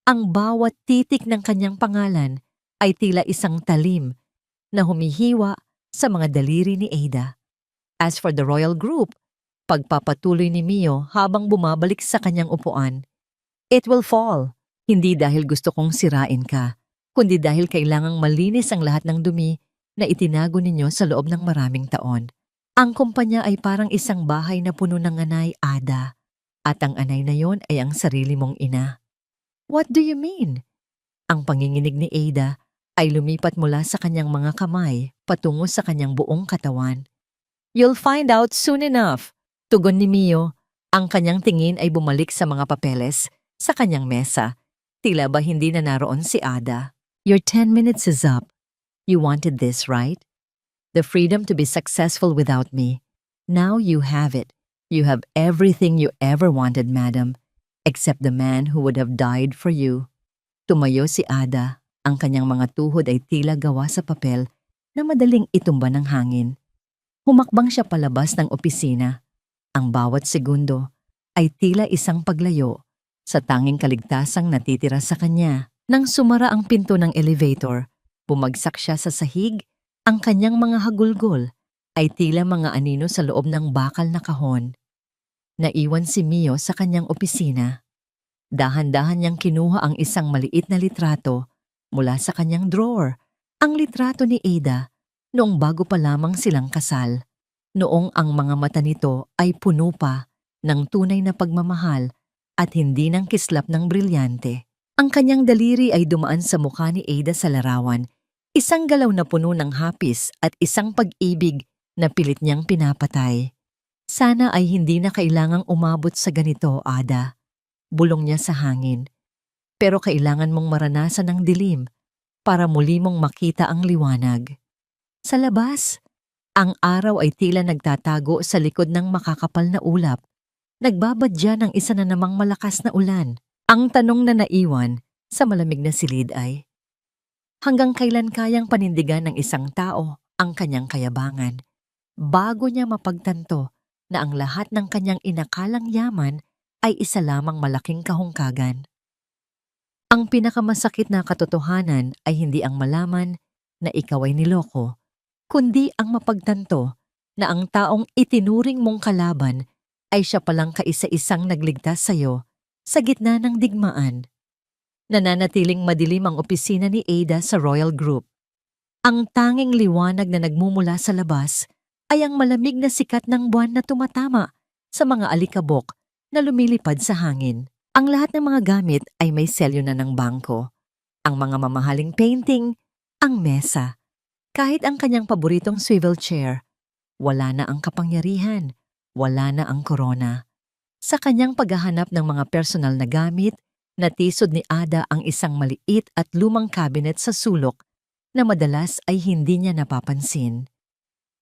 Ang bawat titik ng kanyang pangalan ay tila isang talim na humihiwa sa mga daliri ni Ada. As for the royal group, pagpapatuloy ni Mio habang bumabalik sa kanyang upuan, it will fall. Hindi dahil gusto kong sirain ka, kundi dahil kailangang malinis ang lahat ng dumi na itinago ninyo sa loob ng maraming taon. Ang kumpanya ay parang isang bahay na puno ng anay, Ada. At ang anay na yon ay ang sarili mong ina. What do you mean? Ang panginginig ni Ada ay lumipat mula sa kanyang mga kamay patungo sa kanyang buong katawan. You'll find out soon enough. Tugon ni Mio, ang kanyang tingin ay bumalik sa mga papeles sa kanyang mesa. Tila ba hindi na naroon si Ada? Your 10 minutes is up. You wanted this, right? The freedom to be successful without me. Now you have it. You have everything you ever wanted, madam, except the man who would have died for you. Tumayo si Ada. Ang kanyang mga tuhod ay tila gawa sa papel na madaling itumba ng hangin. Humakbang siya palabas ng opisina. Ang bawat segundo ay tila isang paglayo sa tanging kaligtasang natitira sa kanya. Nang sumara ang pinto ng elevator, bumagsak siya sa sahig, ang kanyang mga hagulgol ay tila mga anino sa loob ng bakal na kahon. Naiwan si Mio sa kanyang opisina. Dahan-dahan niyang kinuha ang isang maliit na litrato mula sa kanyang drawer. Ang litrato ni Ada noong bago pa lamang silang kasal. Noong ang mga mata nito ay puno pa ng tunay na pagmamahal at hindi ng kislap ng brilyante. Ang kanyang daliri ay dumaan sa mukha ni Ada sa larawan, isang galaw na puno ng hapis at isang pag-ibig na pilit niyang pinapatay. Sana ay hindi na kailangang umabot sa ganito, Ada. Bulong niya sa hangin. Pero kailangan mong maranasan ang dilim para muli mong makita ang liwanag. Sa labas, ang araw ay tila nagtatago sa likod ng makakapal na ulap. Nagbabadya ng isa na namang malakas na ulan. Ang tanong na naiwan sa malamig na silid ay, hanggang kailan kayang panindigan ng isang tao ang kanyang kayabangan bago niya mapagtanto na ang lahat ng kanyang inakalang yaman ay isa lamang malaking kahungkagan? Ang pinakamasakit na katotohanan ay hindi ang malaman na ikaw ay niloko, kundi ang mapagtanto na ang taong itinuring mong kalaban ay siya palang kaisa-isang nagligtas sa'yo sa gitna ng digmaan. Nananatiling madilim ang opisina ni Ada sa Royal Group. Ang tanging liwanag na nagmumula sa labas ay ang malamig na sikat ng buwan na tumatama sa mga alikabok na lumilipad sa hangin. Ang lahat ng mga gamit ay may selyo na ng bangko. Ang mga mamahaling painting, ang mesa. Kahit ang kanyang paboritong swivel chair, wala na ang kapangyarihan. Wala na ang korona. Sa kanyang paghahanap ng mga personal na gamit, natisod ni Ada ang isang maliit at lumang cabinet sa sulok na madalas ay hindi niya napapansin.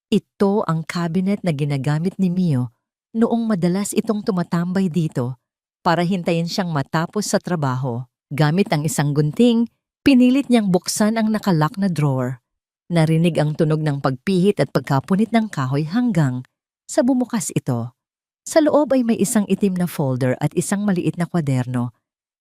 Ito ang cabinet na ginagamit ni Mio noong madalas itong tumatambay dito para hintayin siyang matapos sa trabaho. Gamit ang isang gunting, pinilit niyang buksan ang nakalock na drawer. Narinig ang tunog ng pagpihit at pagkapunit ng kahoy hanggang sa bumukas ito. Sa loob ay may isang itim na folder at isang maliit na kwaderno.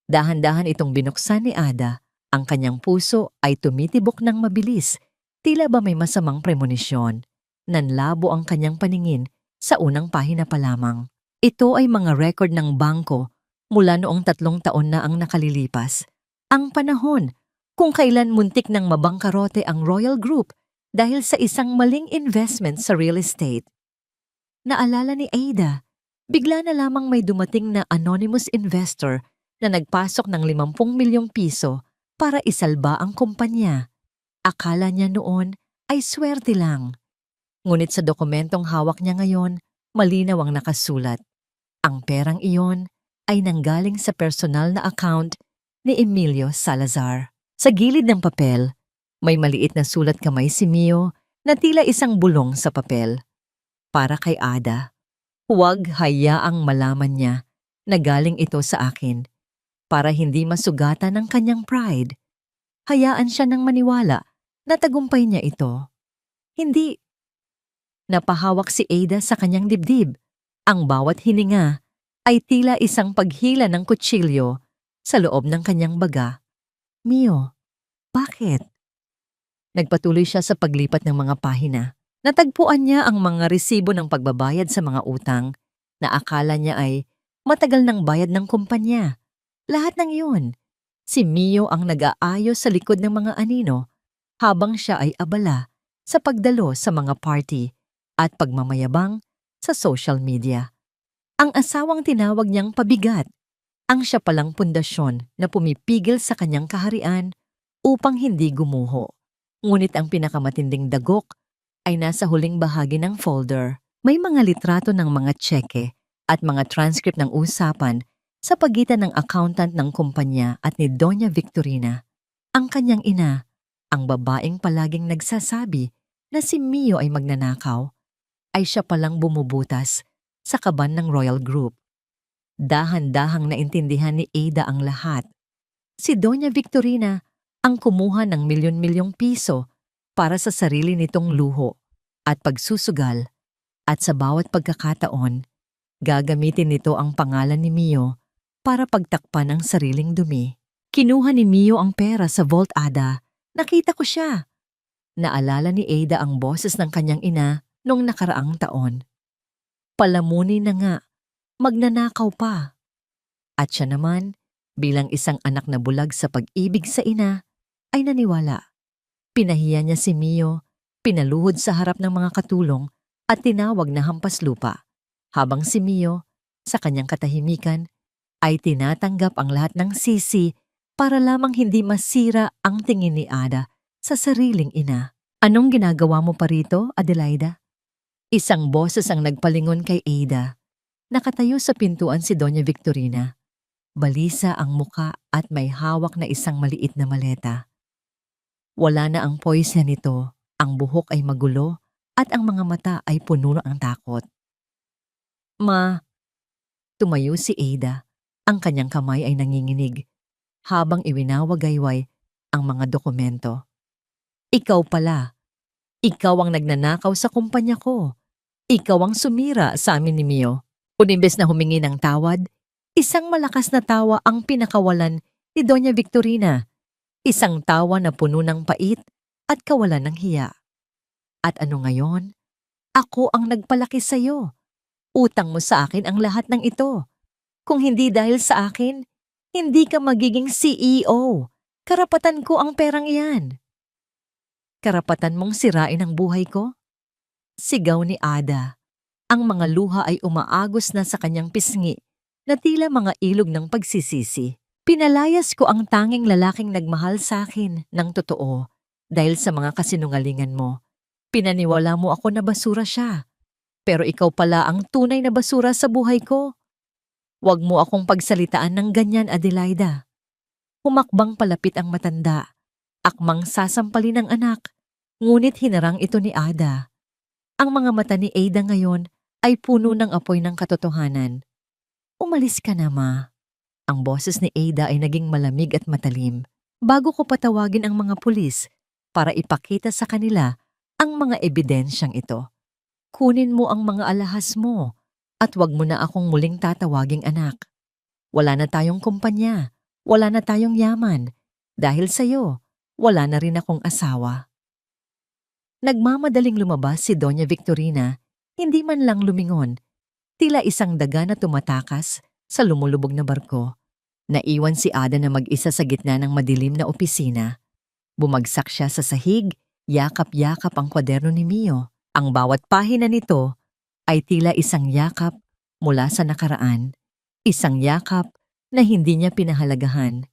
Dahan-dahan itong binuksan ni Ada. Ang kanyang puso ay tumitibok ng mabilis. Tila ba may masamang premonisyon. Nanlabo ang kanyang paningin sa unang pahina pa lamang. Ito ay mga record ng bangko mula noong 3 taon na ang nakalilipas. Ang panahon kung kailan muntik nang mabangkarote ang Royal Group dahil sa isang maling investment sa real estate. Naalala ni Ada, bigla na lamang may dumating na anonymous investor na nagpasok ng 50 milyong piso para isalba ang kumpanya. Akala niya noon ay swerte lang. Ngunit sa dokumentong hawak niya ngayon, malinaw ang nakasulat. Ang perang iyon ay nanggaling sa personal na account ni Emilio Salazar. Sa gilid ng papel, may maliit na sulat kamay si Mio na tila isang bulong sa papel. Para kay Ada, huwag hayaang malaman niya na galing ito sa akin para hindi masugatan ng kanyang pride. Hayaan siya nang maniwala na tagumpay niya ito. Hindi. Napahawak si Ada sa kanyang dibdib. Ang bawat hininga ay tila isang paghila ng kutsilyo sa loob ng kanyang baga. Mio, bakit? Nagpatuloy siya sa paglipat ng mga pahina. Natagpuan niya ang mga resibo ng pagbabayad sa mga utang na akala niya ay matagal ng bayad ng kumpanya. Lahat ng iyon, si Mio ang nag-aayos sa likod ng mga anino habang siya ay abala sa pagdalo sa mga party at pagmamayabang sa social media. Ang asawang tinawag niyang pabigat, ang siya palang pundasyon na pumipigil sa kanyang kaharian upang hindi gumuho. Ngunit ang pinakamatinding dagok ay nasa huling bahagi ng folder. May mga litrato ng mga tseke at mga transcript ng usapan sa pagitan ng accountant ng kumpanya at ni Doña Victorina. Ang kanyang ina, ang babaeng palaging nagsasabi na si Mio ay magnanakaw, ay siya palang bumubutas sa kaban ng Royal Group. Dahan-dahang naintindihan ni Ada ang lahat. Si Doña Victorina ang kumuha ng milyon-milyong piso para sa sarili nitong luho at pagsusugal, at sa bawat pagkakataon, gagamitin nito ang pangalan ni Mio para pagtakpan ang sariling dumi. Kinuha ni Mio ang pera sa Vault, Ada. Nakita ko siya. Naalala ni Ada ang boses ng kanyang ina noong nakaraang taon. Palamunin na nga, magnanakaw pa. At siya naman, bilang isang anak na bulag sa pag-ibig sa ina, ay naniwala. Pinahiya niya si Mio, pinaluhod sa harap ng mga katulong at tinawag na hampas lupa, habang si Mio, sa kanyang katahimikan, ay tinatanggap ang lahat ng sisi para lamang hindi masira ang tingin ni Ada sa sariling ina. Anong ginagawa mo pa rito, Adelaida? Isang boses ang nagpalingon kay Ada. Nakatayo sa pintuan si Doña Victorina. Balisa ang muka at may hawak na isang maliit na maleta. Wala na ang poise nito, ang buhok ay magulo at ang mga mata ay puno ng takot. Ma, tumayo si Ada. Ang kanyang kamay ay nanginginig habang iwinawagayway ang mga dokumento. Ikaw pala. Ikaw ang nagnanakaw sa kumpanya ko. Ikaw ang sumira sa amin ni Mio. Unimbes na humingi ng tawad, isang malakas na tawa ang pinakawalan ni Doña Victorina. Isang tawa na puno ng pait at kawalan ng hiya. At ano ngayon? Ako ang nagpalaki sa'yo. Utang mo sa akin ang lahat ng ito. Kung hindi dahil sa akin, hindi ka magiging CEO. Karapatan ko ang perang iyan. Karapatan mong sirain ang buhay ko? Sigaw ni Ada. Ang mga luha ay umaagos na sa kanyang pisngi na tila mga ilog ng pagsisisi. Pinalayas ko ang tanging lalaking nagmahal sa akin ng totoo dahil sa mga kasinungalingan mo. Pinaniwala mo ako na basura siya. Pero ikaw pala ang tunay na basura sa buhay ko. Huwag mo akong pagsalitaan ng ganyan, Adelaida. Humakbang palapit ang matanda. Akmang sasampalin ng anak, ngunit hinarang ito ni Ada. Ang mga mata ni Ada ngayon ay puno ng apoy ng katotohanan. Umalis ka na, Ma. Ang boses ni Ada ay naging malamig at matalim bago ko patawagin ang mga pulis para ipakita sa kanila ang mga ebidensyang ito. Kunin mo ang mga alahas mo at wag mo na akong muling tatawaging anak. Wala na tayong kumpanya, wala na tayong yaman. Dahil sa'yo, wala na rin akong asawa. Nagmamadaling lumabas si Doña Victorina, hindi man lang lumingon, tila isang daga na tumatakas sa lumulubog na barko. Naiwan si Ada na mag-isa sa gitna ng madilim na opisina. Bumagsak siya sa sahig, yakap-yakap ang kwaderno ni Mio. Ang bawat pahina nito ay tila isang yakap mula sa nakaraan. Isang yakap na hindi niya pinahalagahan.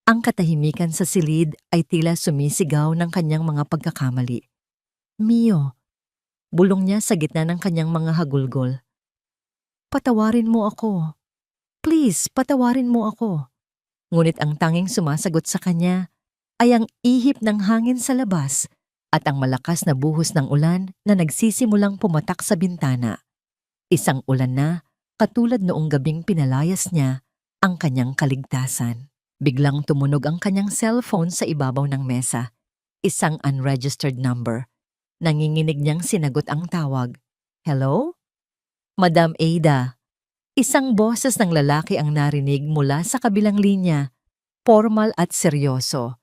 Ang katahimikan sa silid ay tila sumisigaw ng kanyang mga pagkakamali. Mio, bulong niya sa gitna ng kanyang mga hagulgol. Patawarin mo ako. Please, patawarin mo ako. Ngunit ang tanging sumasagot sa kanya ay ang ihip ng hangin sa labas at ang malakas na buhos ng ulan na nagsisimulang pumatak sa bintana. Isang ulan na, katulad noong gabing pinalayas niya ang kanyang kaligtasan. Biglang tumunog ang kanyang cellphone sa ibabaw ng mesa. Isang unregistered number. Nanginginig niyang sinagot ang tawag. Hello? Madam Ada. Isang boses ng lalaki ang narinig mula sa kabilang linya, formal at seryoso.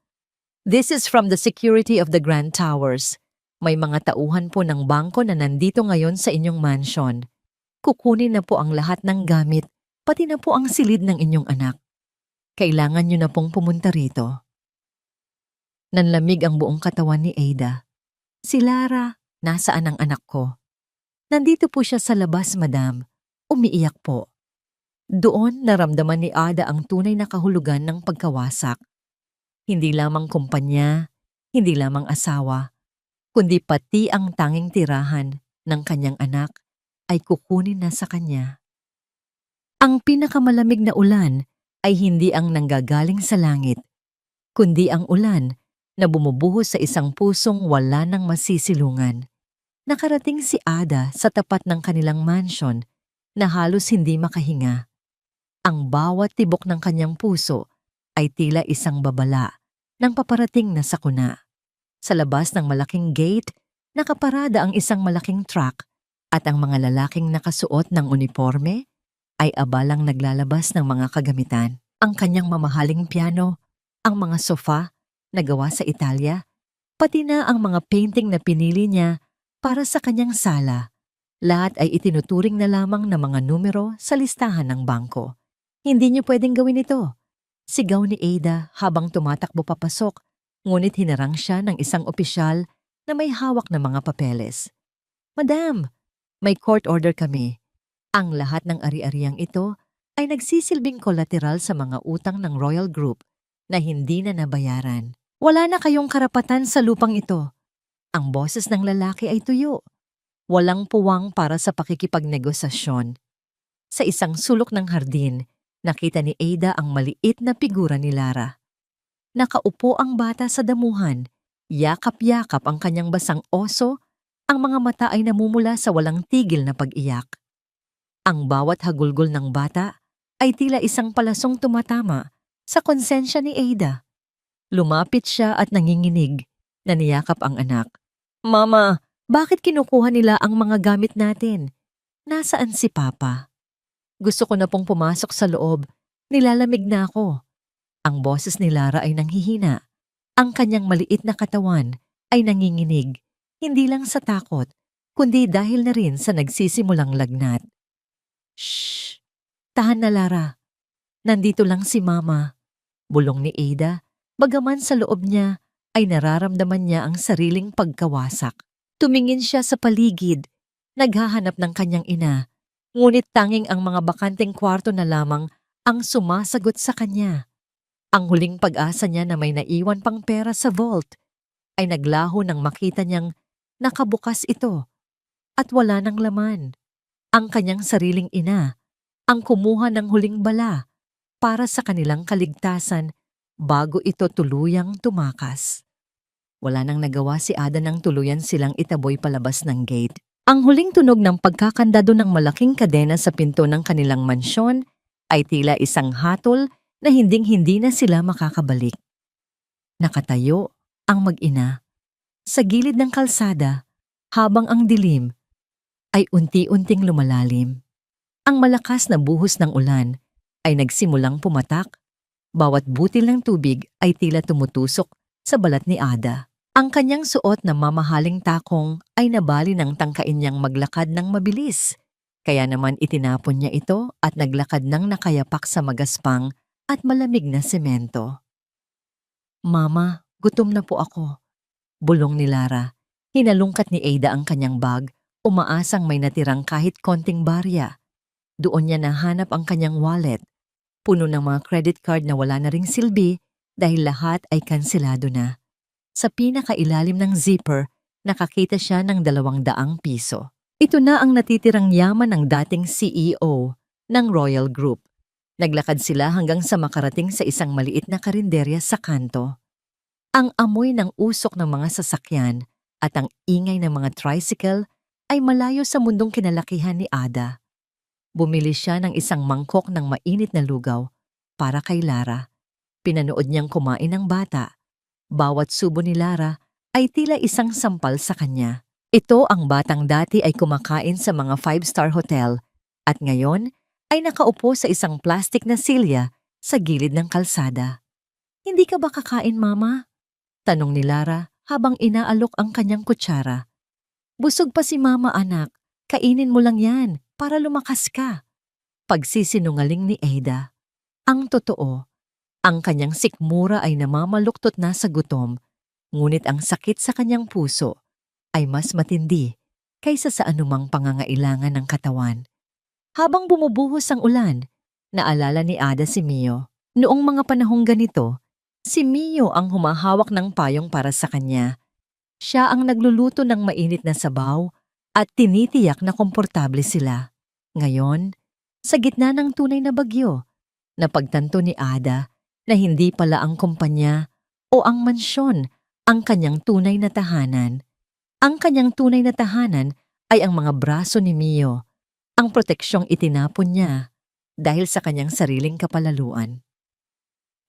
This is from the security of the Grand Towers. May mga tauhan po ng bangko na nandito ngayon sa inyong mansion. Kukunin na po ang lahat ng gamit, pati na po ang silid ng inyong anak. Kailangan niyo na pong pumunta rito. Nanlamig ang buong katawan ni Ada. Si Lara, nasaan ang anak ko? Nandito po siya sa labas, madam. Umiiyak po. Doon naramdaman ni Ada ang tunay na kahulugan ng pagkawasak. Hindi lamang kumpanya, hindi lamang asawa, kundi pati ang tanging tirahan ng kanyang anak ay kukunin na sa kanya. Ang pinakamalamig na ulan ay hindi ang nanggagaling sa langit, kundi ang ulan na bumubuhos sa isang pusong wala nang masisilungan. Nakarating si Ada sa tapat ng kanilang mansion na halos hindi makahinga. Ang bawat tibok ng kanyang puso ay tila isang babala ng paparating na sakuna. Sa labas ng malaking gate, nakaparada ang isang malaking truck at ang mga lalaking nakasuot ng uniforme ay abalang naglalabas ng mga kagamitan. Ang kanyang mamahaling piano, ang mga sofa na gawa sa Italia, pati na ang mga painting na pinili niya para sa kanyang sala. Lahat ay itinuturing na lamang na mga numero sa listahan ng bangko. Hindi niyo pwedeng gawin ito. Sigaw ni Ada habang tumatakbo papasok, ngunit hinarang siya ng isang opisyal na may hawak na mga papeles. Madam, may court order kami. Ang lahat ng ari-ariang ito ay nagsisilbing kolateral sa mga utang ng Royal Group na hindi na nabayaran. Wala na kayong karapatan sa lupang ito. Ang boses ng lalaki ay tuyo. Walang puwang para sa pakikipagnegosasyon. Sa isang sulok ng hardin, nakita ni Ada ang maliit na figura ni Lara. Nakaupo ang bata sa damuhan, yakap-yakap ang kanyang basang oso, ang mga mata ay namumula sa walang tigil na pag-iyak. Ang bawat hagulgol ng bata ay tila isang palasong tumatama sa konsensya ni Ada. Lumapit siya at nanginginig, naniyakap ang anak. Mama, bakit kinukuha nila ang mga gamit natin? Nasaan si Papa? Gusto ko na pong pumasok sa loob. Nilalamig na ako. Ang boses ni Lara ay nanghihina. Ang kanyang maliit na katawan ay nanginginig, hindi lang sa takot, kundi dahil na rin sa nagsisimulang lagnat. Shh! Tahan na, Lara. Nandito lang si Mama. Bulong ni Ada, bagaman sa loob niya ay nararamdaman niya ang sariling pagkawasak. Tumingin siya sa paligid, naghahanap ng kanyang ina, ngunit tanging ang mga bakanteng kwarto na lamang ang sumasagot sa kanya. Ang huling pag-asa niya na may naiwan pang pera sa vault ay naglaho nang makita niyang nakabukas ito at wala ng laman. Ang kanyang sariling ina ang kumuha ng huling bala para sa kanilang kaligtasan bago ito tuluyang tumakas. Wala nang nagawa si Ada nang tuluyan silang itaboy palabas ng gate. Ang huling tunog ng pagkakandado ng malaking kadena sa pinto ng kanilang mansyon ay tila isang hatol na hinding-hindi na sila makakabalik. Nakatayo ang mag-ina sa gilid ng kalsada habang ang dilim ay unti-unting lumalalim. Ang malakas na buhos ng ulan ay nagsimulang pumatak. Bawat butil ng tubig ay tila tumutusok sa balat ni Ada. Ang kanyang suot na mamahaling takong ay nabali ng tangkain niyang maglakad ng mabilis. Kaya naman itinapon niya ito at naglakad ng nakayapak sa magaspang at malamig na semento. Mama, gutom na po ako. Bulong ni Lara. Hinalungkat ni Ada ang kanyang bag, umaasang may natirang kahit konting barya. Doon niya nahanap ang kanyang wallet, puno ng mga credit card na wala na ring silbi dahil lahat ay kanselado na. Sa pinakailalim ng zipper, nakakita siya ng 200 piso. Ito na ang natitirang yaman ng dating CEO ng Royal Group. Naglakad sila hanggang sa makarating sa isang maliit na karinderya sa kanto. Ang amoy ng usok ng mga sasakyan at ang ingay ng mga tricycle ay malayo sa mundong kinalakihan ni Ada. Bumili siya ng isang mangkok ng mainit na lugaw para kay Lara. Pinanood niyang kumain ng bata. Bawat subo ni Lara ay tila isang sampal sa kanya. Ito ang batang dati ay kumakain sa mga 5-star hotel at ngayon ay nakaupo sa isang plastik na silya sa gilid ng kalsada. "Hindi ka ba kakain, Mama?" tanong ni Lara habang inaalok ang kanyang kutsara. "Busog pa si Mama, anak. Kainin mo lang yan para lumakas ka." Pagsisinungaling ni Ada. Ang totoo, ang kanyang sikmura ay namamaluktot na sa gutom, ngunit ang sakit sa kanyang puso ay mas matindi kaysa sa anumang pangangailangan ng katawan. Habang bumubuhos ang ulan, naalala ni Ada si Mio. Noong mga panahong ganito, si Mio ang humahawak ng payong para sa kanya. Siya ang nagluluto ng mainit na sabaw at tinitiyak na komportable sila. Ngayon, sa gitna ng tunay na bagyo, napagtanto ni Ada na hindi pala ang kumpanya o ang mansyon ang kanyang tunay na tahanan. Ang kanyang tunay na tahanan ay ang mga braso ni Mio, ang proteksyong itinapon niya dahil sa kanyang sariling kapalaluan.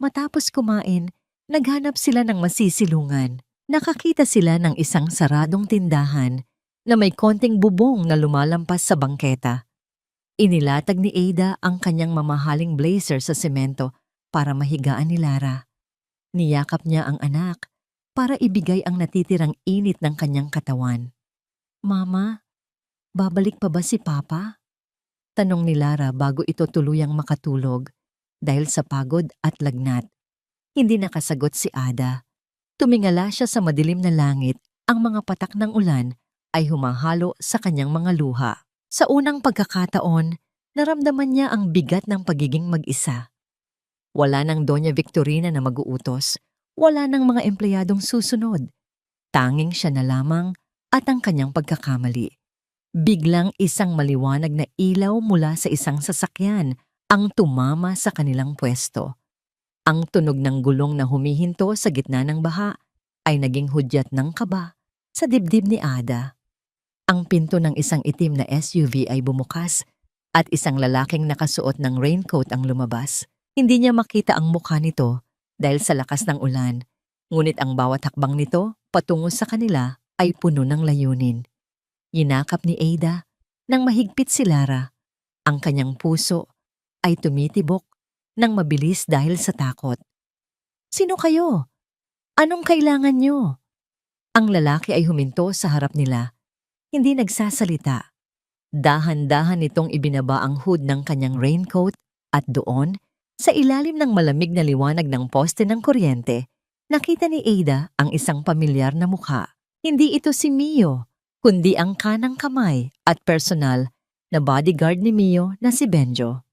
Matapos kumain, naghanap sila ng masisilungan. Nakakita sila ng isang saradong tindahan na may konting bubong na lumalampas sa bangketa. Inilatag ni Ada ang kanyang mamahaling blazer sa semento para mahigaan ni Lara. Niyakap niya ang anak para ibigay ang natitirang init ng kanyang katawan. "Mama, babalik pa ba si Papa?" tanong ni Lara bago ito tuluyang makatulog dahil sa pagod at lagnat. Hindi nakasagot si Ada. Tumingala siya sa madilim na langit, ang mga patak ng ulan ay humahalo sa kanyang mga luha. Sa unang pagkakataon, naramdaman niya ang bigat ng pagiging mag-isa. Wala nang Doña Victorina na mag-uutos, wala nang mga empleyadong susunod. Tanging siya na lamang at ang kanyang pagkakamali. Biglang isang maliwanag na ilaw mula sa isang sasakyan ang tumama sa kanilang pwesto. Ang tunog ng gulong na humihinto sa gitna ng baha ay naging hudyat ng kaba sa dibdib ni Ada. Ang pinto ng isang itim na SUV ay bumukas at isang lalaking nakasuot ng raincoat ang lumabas. Hindi niya makita ang mukha nito dahil sa lakas ng ulan, ngunit ang bawat hakbang nito patungo sa kanila ay puno ng layunin. Yinakap ni Ada nang mahigpit si Lara. Ang kanyang puso ay tumitibok nang mabilis dahil sa takot. "Sino kayo? Anong kailangan niyo?" Ang lalaki ay huminto sa harap nila. Hindi nagsasalita. Dahan-dahan nitong ibinaba ang hood ng kanyang raincoat at doon, sa ilalim ng malamig na liwanag ng poste ng kuryente, nakita ni Ada ang isang pamilyar na mukha. Hindi ito si Mio, kundi ang kanang kamay at personal na bodyguard ni Mio na si Benjo.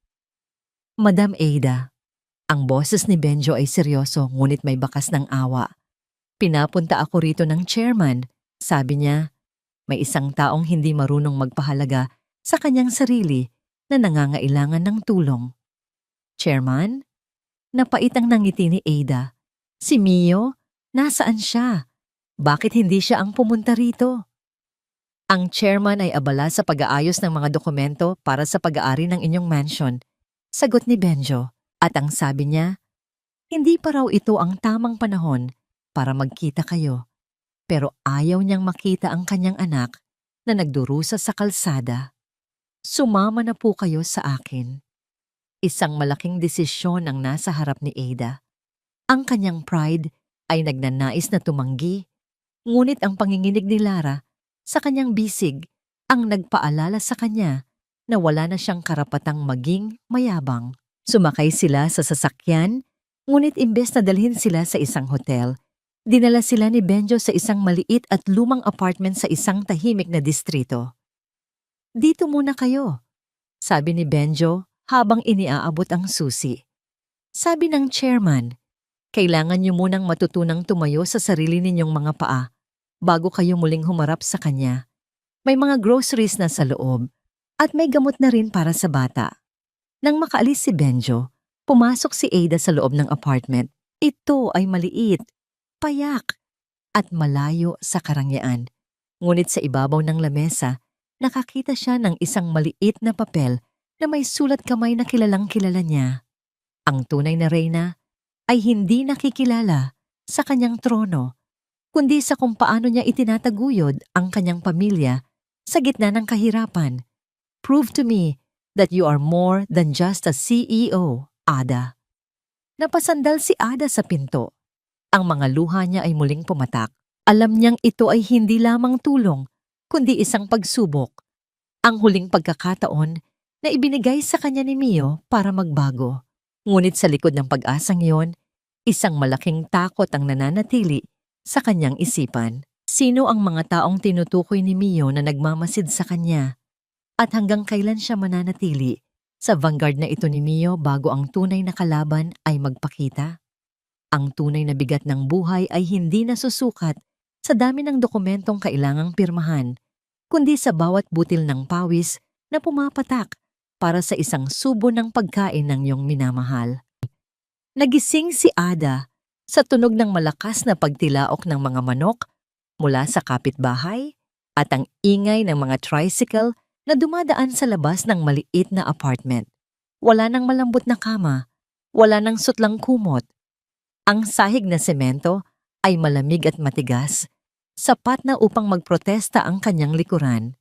"Madam Ada." Ang boses ni Benjo ay seryoso ngunit may bakas ng awa. "Pinapunta ako rito ng chairman," sabi niya. May isang taong hindi marunong magpahalaga sa kanyang sarili na nangangailangan ng tulong. "Chairman?" Napait ang nangiti ni Ada. "Si Mio? Nasaan siya? Bakit hindi siya ang pumunta rito?" "Ang chairman ay abala sa pag-aayos ng mga dokumento para sa pag-aari ng inyong mansion," sagot ni Benjo. At ang sabi niya, hindi pa raw ito ang tamang panahon para magkita kayo. Pero ayaw niyang makita ang kanyang anak na nagdurusa sa kalsada. "Sumama na po kayo sa akin." Isang malaking desisyon ang nasa harap ni Ada. Ang kanyang pride ay nagnanais na tumanggi, ngunit ang panginginig ni Lara sa kanyang bisig ang nagpaalala sa kanya na wala na siyang karapatang maging mayabang. Sumakay sila sa sasakyan, ngunit imbes na dalhin sila sa isang hotel, dinala sila ni Benjo sa isang maliit at lumang apartment sa isang tahimik na distrito. "Dito muna kayo," sabi ni Benjo habang iniaabot ang susi. Sabi ng chairman, "Kailangan niyo munang matutunang tumayo sa sarili ninyong mga paa bago kayo muling humarap sa kanya. May mga groceries na sa loob at may gamot na rin para sa bata." Nang makaalis si Benjo, pumasok si Ada sa loob ng apartment. Ito ay maliit, payak, at malayo sa karangyaan. Ngunit sa ibabaw ng lamesa, nakakita siya ng isang maliit na papel na may sulat kamay na kilalang kilala niya. Ang tunay na reyna ay hindi nakikilala sa kanyang trono, kundi sa kung paano niya itinataguyod ang kanyang pamilya sa gitna ng kahirapan. "Prove to me that you are more than just a CEO, Ada." Napasandal si Ada sa pinto. Ang mga luha niya ay muling pumatak. Alam niyang ito ay hindi lamang tulong, kundi isang pagsubok. Ang huling pagkakataon na ibinigay sa kanya ni Mio para magbago. Ngunit sa likod ng pag-asang iyon, isang malaking takot ang nananatili sa kanyang isipan. Sino ang mga taong tinutukoy ni Mio na nagmamasid sa kanya? At hanggang kailan siya mananatili sa vanguard na ito ni Mio bago ang tunay na kalaban ay magpakita? Ang tunay na bigat ng buhay ay hindi nasusukat sa dami ng dokumentong kailangang pirmahan, kundi sa bawat butil ng pawis na pumapatak para sa isang subo ng pagkain ng iyong minamahal. Nagising si Ada sa tunog ng malakas na pagtilaok ng mga manok mula sa kapitbahay at ang ingay ng mga tricycle na dumadaan sa labas ng maliit na apartment. Wala nang malambot na kama, wala nang sutlang kumot. Ang sahig na semento ay malamig at matigas, sapat na upang magprotesta ang kanyang likuran.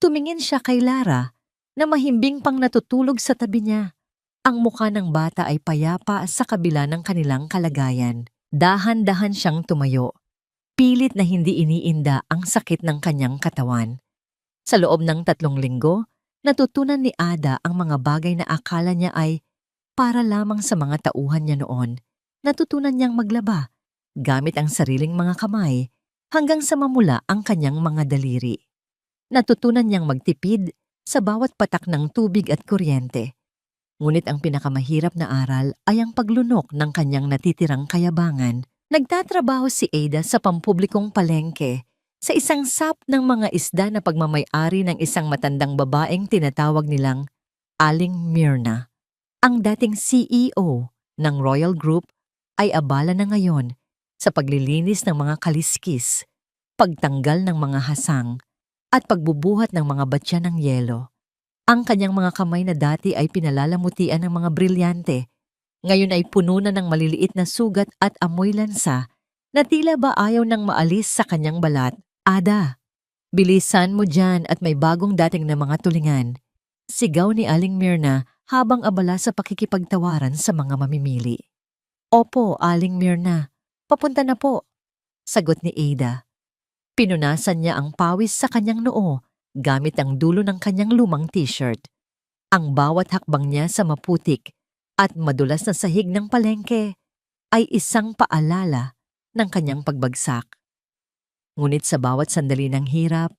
Tumingin siya kay Lara na mahimbing pang natutulog sa tabi niya. Ang mukha ng bata ay payapa sa kabila ng kanilang kalagayan. Dahan-dahan siyang tumayo. Pilit na hindi iniinda ang sakit ng kanyang katawan. Sa loob ng 3 linggo, natutunan ni Ada ang mga bagay na akala niya ay para lamang sa mga tauhan niya noon. Natutunan niyang maglaba, gamit ang sariling mga kamay, hanggang sa mamula ang kanyang mga daliri. Natutunan niyang magtipid sa bawat patak ng tubig at kuryente. Ngunit ang pinakamahirap na aral ay ang paglunok ng kanyang natitirang kayabangan. Nagtatrabaho si Ada sa pampublikong palengke, sa isang sap ng mga isda na pagmamay-ari ng isang matandang babaeng tinatawag nilang Aling Myrna. Ang dating CEO ng Royal Group ay abala na ngayon sa paglilinis ng mga kaliskis, pagtanggal ng mga hasang, at pagbubuhat ng mga batya ng yelo. Ang kanyang mga kamay na dati ay pinalalamutian ng mga brilyante, ngayon ay puno na ng maliliit na sugat at amoy lansa na tila ba ayaw nang maalis sa kanyang balat. "Ada, bilisan mo dyan at may bagong dating na mga tulingan," sigaw ni Aling Myrna habang abala sa pakikipagtawaran sa mga mamimili. "Opo, Aling Myrna. Papunta na po," sagot ni Ada. Pinunasan niya ang pawis sa kanyang noo gamit ang dulo ng kanyang lumang t-shirt. Ang bawat hakbang niya sa maputik at madulas na sahig ng palengke ay isang paalala ng kanyang pagbagsak. Ngunit sa bawat sandali ng hirap,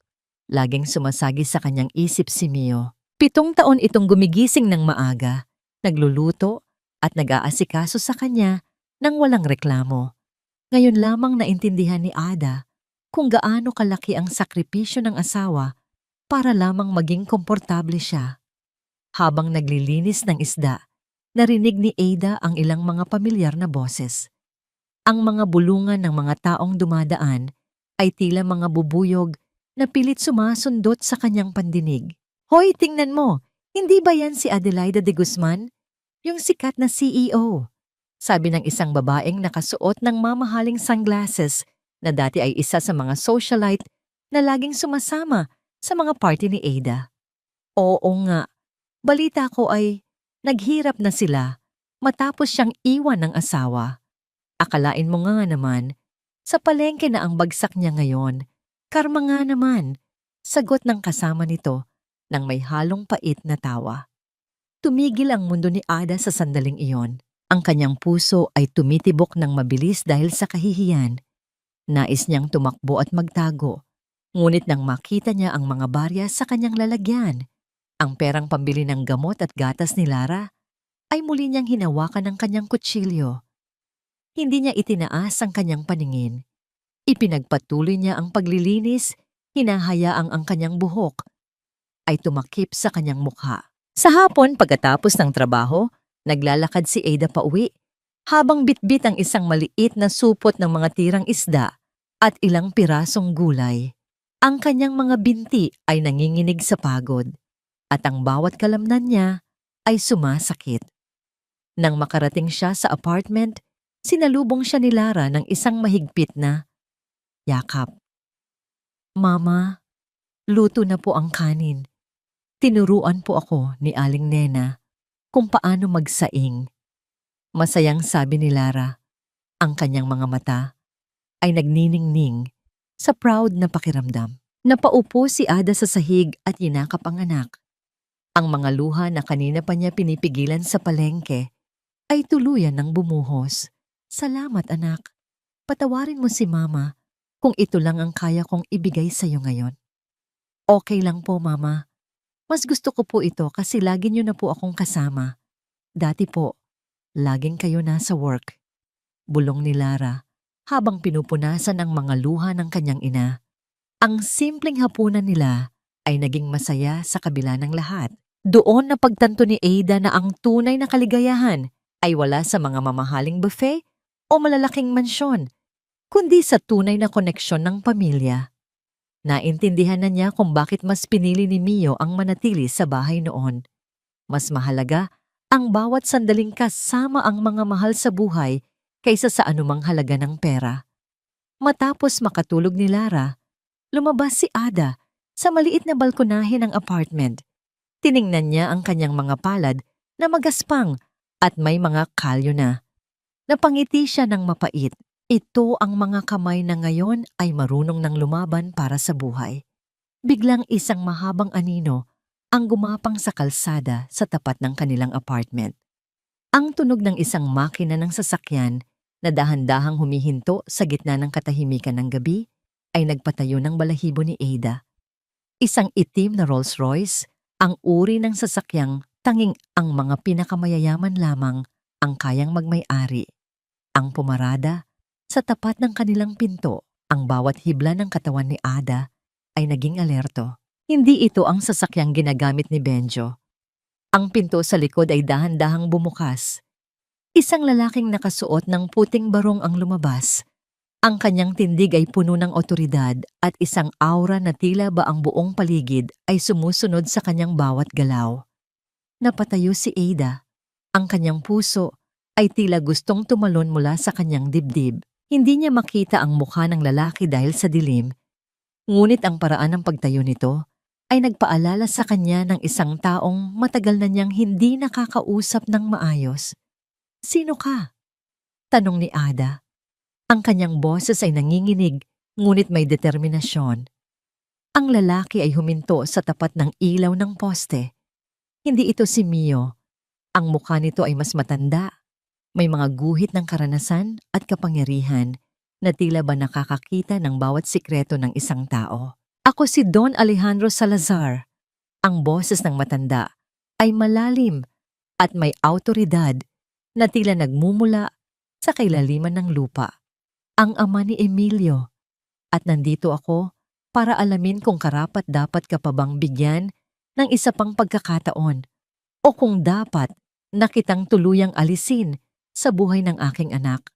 laging sumasagi sa kanyang isip si Mio. 7 taon itong gumigising ng maaga, nagluluto at nag-aasikaso sa kanya nang walang reklamo. Ngayon lamang naintindihan ni Ada kung gaano kalaki ang sakripisyo ng asawa para lamang maging komportable siya. Habang naglilinis ng isda, narinig ni Ada ang ilang mga pamilyar na boses. Ang mga bulungan ng mga taong dumadaan ay tila mga bubuyog na pilit sumasundot sa kanyang pandinig. "Hoy, tingnan mo! Hindi ba yan si Adelaida de Guzman? Yung sikat na CEO," sabi ng isang babaeng nakasuot ng mamahaling sunglasses na dati ay isa sa mga socialite na laging sumasama sa mga party ni Ada. "Oo nga, balita ko ay naghirap na sila matapos siyang iwan ng asawa. Akalain mo nga naman, sa palengke na ang bagsak niya ngayon. Karma nga naman," sagot ng kasama nito nang may halong pait na tawa. Tumigil ang mundo ni Ada sa sandaling iyon. Ang kanyang puso ay tumitibok ng mabilis dahil sa kahihiyan. Nais niyang tumakbo at magtago. Ngunit nang makita niya ang mga barya sa kanyang lalagyan, ang perang pambili ng gamot at gatas ni Lara, ay muli niyang hinawakan ang kanyang kutsilyo. Hindi niya itinaas ang kanyang paningin. Ipinagpatuloy niya ang paglilinis, hinahayaang ang kanyang buhok ay tumakip sa kanyang mukha. Sa hapon pagkatapos ng trabaho, naglalakad si Ada pauwi, habang bitbit ang isang maliit na supot ng mga tirang isda at ilang pirasong gulay. Ang kanyang mga binti ay nanginginig sa pagod, at ang bawat kalamnan niya ay sumasakit. Nang makarating siya sa apartment, sinalubong siya ni Lara ng isang mahigpit na yakap. "Mama, luto na po ang kanin. Tinuruan po ako ni Aling Nena kung paano magsaing." Masayang sabi ni Lara. Ang kanyang mga mata ay nagniningning sa proud na pakiramdam. Napaupo si Ada sa sahig at yinakap ang anak. Ang mga luha na kanina pa niya pinipigilan sa palengke ay tuluyan ng bumuhos. "Salamat anak. Patawarin mo si Mama kung ito lang ang kaya kong ibigay sa iyo ngayon." "Okay lang po, Mama. Mas gusto ko po ito kasi lagi niyo na po akong kasama. Dati po, laging kayo nasa work." Bulong ni Lara habang pinupunasan ang mga luha ng kanyang ina. Ang simpleng hapunan nila ay naging masaya sa kabila ng lahat. Doon napagtanto ni Ada na ang tunay na kaligayahan ay wala sa mga mamahaling buffet o malalaking mansyon, kundi sa tunay na koneksyon ng pamilya. Naintindihan na niya kung bakit mas pinili ni Mio ang manatili sa bahay noon. Mas mahalaga ang bawat sandaling kasama ang mga mahal sa buhay kaysa sa anumang halaga ng pera. Matapos makatulog ni Lara, lumabas si Ada sa maliit na balkonahe ng apartment. Tiningnan niya ang kanyang mga palad na magaspang at may mga kalyo na. Napangiti siya ng mapait. Ito ang mga kamay na ngayon ay marunong ng lumaban para sa buhay. Biglang isang mahabang anino ang gumapang sa kalsada sa tapat ng kanilang apartment. Ang tunog ng isang makina ng sasakyan na dahan-dahang humihinto sa gitna ng katahimikan ng gabi ay nagpatayo ng balahibo ni Ada. Isang itim na Rolls Royce, ang uri ng sasakyang tanging ang mga pinakamayayaman lamang ang kayang magmay-ari. Ang pumarada sa tapat ng kanilang pinto, ang bawat hibla ng katawan ni Ada ay naging alerto. Hindi ito ang sasakyang ginagamit ni Benjo. Ang pinto sa likod ay dahan-dahang bumukas. Isang lalaking nakasuot ng puting barong ang lumabas. Ang kanyang tindig ay puno ng otoridad at isang aura na tila ba ang buong paligid ay sumusunod sa kanyang bawat galaw. Napatayo si Ada. Ang kanyang puso ay tila gustong tumalon mula sa kanyang dibdib. Hindi niya makita ang mukha ng lalaki dahil sa dilim, ngunit ang paraan ng pagtayo nito ay nagpaalala sa kanya ng isang taong matagal na niyang hindi nakakausap ng maayos. "Sino ka?" tanong ni Ada. Ang kanyang boses ay nanginginig, ngunit may determinasyon. Ang lalaki ay huminto sa tapat ng ilaw ng poste. Hindi ito si Mio. Ang mukha nito ay mas matanda. May mga guhit ng karanasan at kapangyarihan na tila ba nakakakita ng bawat sikreto ng isang tao. "Ako si Don Alejandro Salazar." Ang boses ng matanda ay malalim at may awtoridad na tila nagmumula sa kailaliman ng lupa. "Ang ama ni Emilio, at nandito ako para alamin kung karapat-dapat ka pa bang bigyan ng isa pang pagkakataon o kung dapat na kitang tuluyang alisin sa buhay ng aking anak."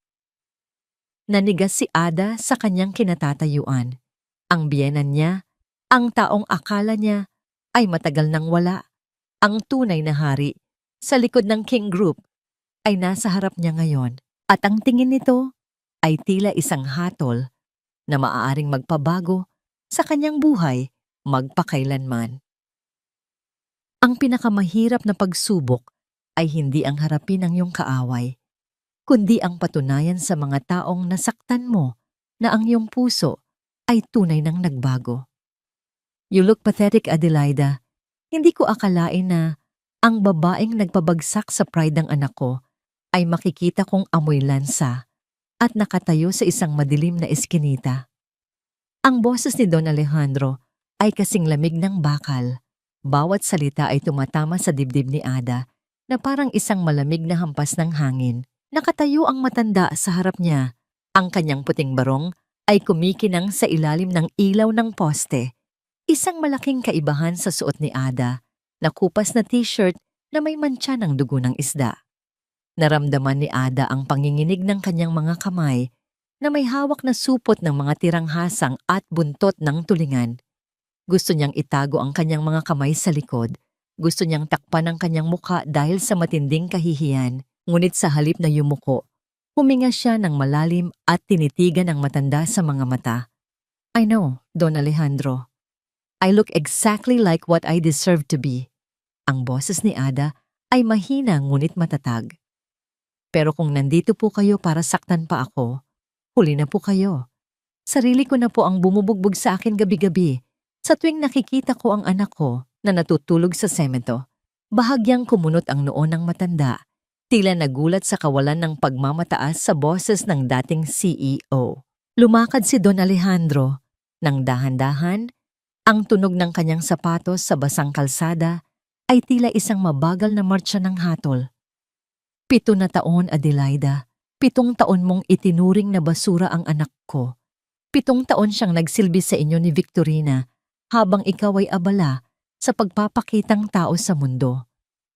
Nanigas si Ada sa kanyang kinatatayuan. Ang biyenan niya, ang taong akala niya ay matagal nang wala, ang tunay na hari sa likod ng King Group, ay nasa harap niya ngayon. At ang tingin nito ay tila isang hatol na maaaring magpabago sa kanyang buhay magpakailanman. Ang pinakamahirap na pagsubok ay hindi ang harapin ang iyong kaaway, kundi ang patunayan sa mga taong nasaktan mo na ang iyong puso ay tunay nang nagbago. "You look pathetic, Adelaida. Hindi ko akalain na Ang babaeng nagpabagsak sa pride ng anak ko ay makikita kong amoy lansa at nakatayo sa isang madilim na eskinita. Ang boses ni Don Alejandro ay kasing lamig ng bakal. Bawat salita ay tumatama sa dibdib ni Ada na parang isang malamig na hampas ng hangin. Nakatayo ang matanda sa harap niya. Ang kanyang puting barong ay kumikinang sa ilalim ng ilaw ng poste. Isang malaking kaibahan sa suot ni Ada na kupas na t-shirt na may mantsa ng dugo ng isda. Naramdaman ni Ada ang panginginig ng kanyang mga kamay na may hawak na supot ng mga tirang hasang at buntot ng tulingan. Gusto niyang itago ang kanyang mga kamay sa likod. Gusto niyang takpan ang kanyang muka dahil sa matinding kahihiyan. Ngunit sa halip na yumuko, huminga siya ng malalim at tinitigan ang matanda sa mga mata. I know, Don Alejandro. I look exactly like what I deserve to be. Ang boses ni Ada ay mahina ngunit matatag. Pero kung nandito po kayo para saktan pa ako, huli na po kayo. Sarili ko na po ang bumubugbog sa akin gabi-gabi sa tuwing nakikita ko ang anak ko na natutulog sa semento. Bahagyang kumunot ang noo ng matanda, tila nagulat sa kawalan ng pagmamataas sa boses ng dating CEO. Lumakad si Don Alejandro nang dahan-dahan, ang tunog ng kanyang sapatos sa basang kalsada ay tila isang mabagal na martsa ng hatol. 7 na taon, Adelaida. 7 taon mong itinuring na basura ang anak ko. 7 taon siyang nagsilbi sa inyo ni Victorina habang ikaw ay abala sa pagpapakitang tao sa mundo.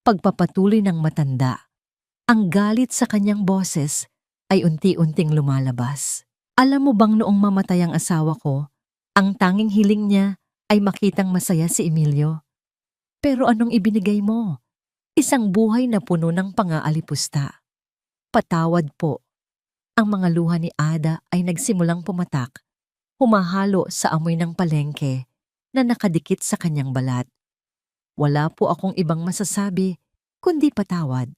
Pagpapatuloy ng matanda. Ang galit sa kanyang boses ay unti-unting lumalabas. Alam mo bang noong mamatay ang asawa ko, ang tanging hiling niya ay makitang masaya si Emilio? Pero anong ibinigay mo? Isang buhay na puno ng pang-aalipusta. Patawad po. Ang mga luha ni Ada ay nagsimulang pumatak, humahalo sa amoy ng palengke na nakadikit sa kanyang balat. Wala po akong ibang masasabi, kundi patawad.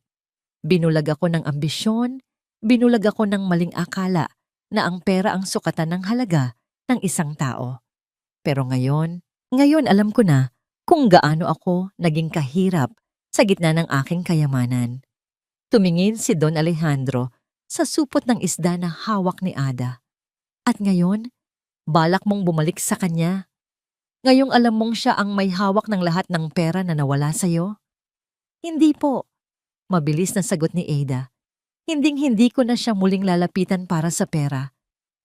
Binulag ako ng ambisyon, binulag ako ng maling akala na ang pera ang sukatan ng halaga ng isang tao. Pero ngayon alam ko na kung gaano ako naging kahirap sa gitna ng aking kayamanan. Tumingin si Don Alejandro sa supot ng isda na hawak ni Ada. At ngayon, balak mong bumalik sa kanya? Ngayong alam mong siya ang may hawak ng lahat ng pera na nawala sa'yo? Hindi po. Mabilis na sagot ni Ada. Hinding-hindi ko na siya muling lalapitan para sa pera.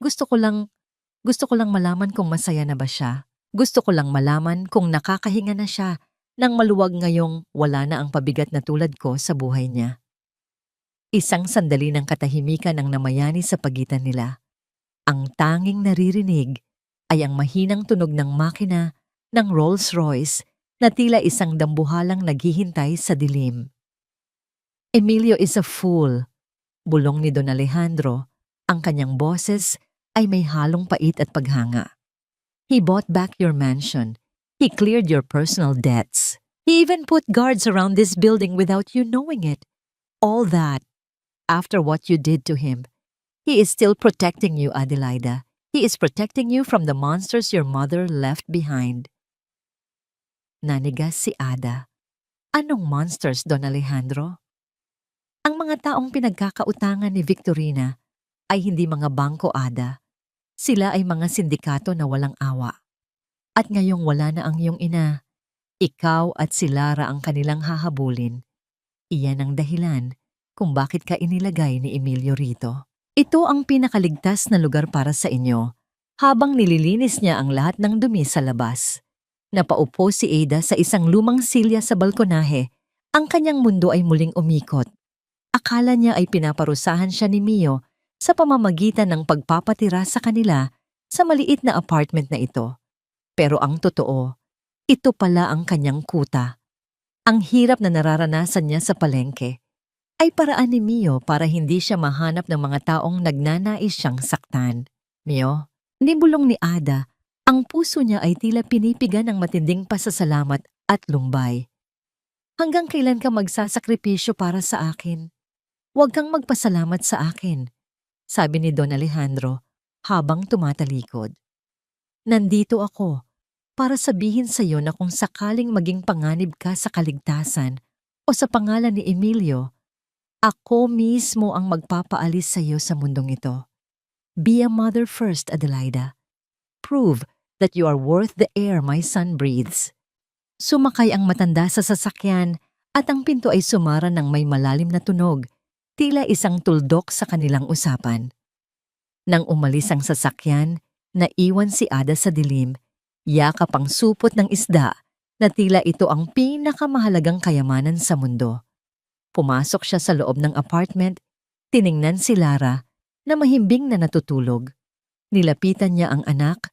Gusto ko lang malaman kung masaya na ba siya. Gusto ko lang malaman kung nakakahinga na siya nang maluwag ngayong wala na ang pabigat na tulad ko sa buhay niya. Isang sandali ng katahimikan ang namayani sa pagitan nila. Ang tanging naririnig ay ang mahinang tunog ng makina ng Rolls-Royce na tila isang dambuhalang naghihintay sa dilim. Emilio is a fool, bulong ni Don Alejandro. Ang kanyang boses ay may halong pait at paghanga. He bought back your mansion. He cleared your personal debts. He even put guards around this building without you knowing it. All that, after what you did to him. He is still protecting you, Adelaida. He is protecting you from the monsters your mother left behind. Nanigas si Ada. Anong monsters, Don Alejandro? Ang mga taong pinagkakautangan ni Victorina ay hindi mga bangko, Ada. Sila ay mga sindikato na walang awa. At ngayong wala na ang iyong ina, ikaw at si Lara ang kanilang hahabulin. Iyan ang dahilan kung bakit ka inilagay ni Emilio rito. Ito ang pinakaligtas na lugar para sa inyo habang nililinis niya ang lahat ng dumi sa labas. Napaupo si Ada sa isang lumang silya sa balkonahe. Ang kanyang mundo ay muling umikot. Akala niya ay pinaparusahan siya ni Mio sa pamamagitan ng pagpapatira sa kanila sa maliit na apartment na ito. Pero ang totoo, ito pala ang kanyang kuta. Ang hirap na nararanasan niya sa palengke ay paraan ni Mio para hindi siya mahanap ng mga taong nagnanais siyang saktan. Mio, nibulong ni Ada, ang puso niya ay tila pinipigan ng matinding pasasalamat at lumbay. Hanggang kailan ka magsasakripisyo para sa akin? Huwag kang magpasalamat sa akin, sabi ni Don Alejandro habang tumatalikod. Nandito ako para sabihin sa iyo na kung sakaling maging panganib ka sa kaligtasan Ako sa pangalan ni Emilio, ako mismo ang magpapaalis sa iyo sa mundong ito. Be a mother first, Adelaida. Prove that you are worth the air my son breathes. Sumakay ang matanda sa sasakyan at ang pinto ay sumara ng may malalim na tunog, tila isang tuldok sa kanilang usapan. Nang umalis ang sasakyan, naiwan si Ada sa dilim, yakap ang supot ng isda na tila ito ang pinakamahalagang kayamanan sa mundo. Pumasok siya sa loob ng apartment, tiningnan si Lara na mahimbing na natutulog. Nilapitan niya ang anak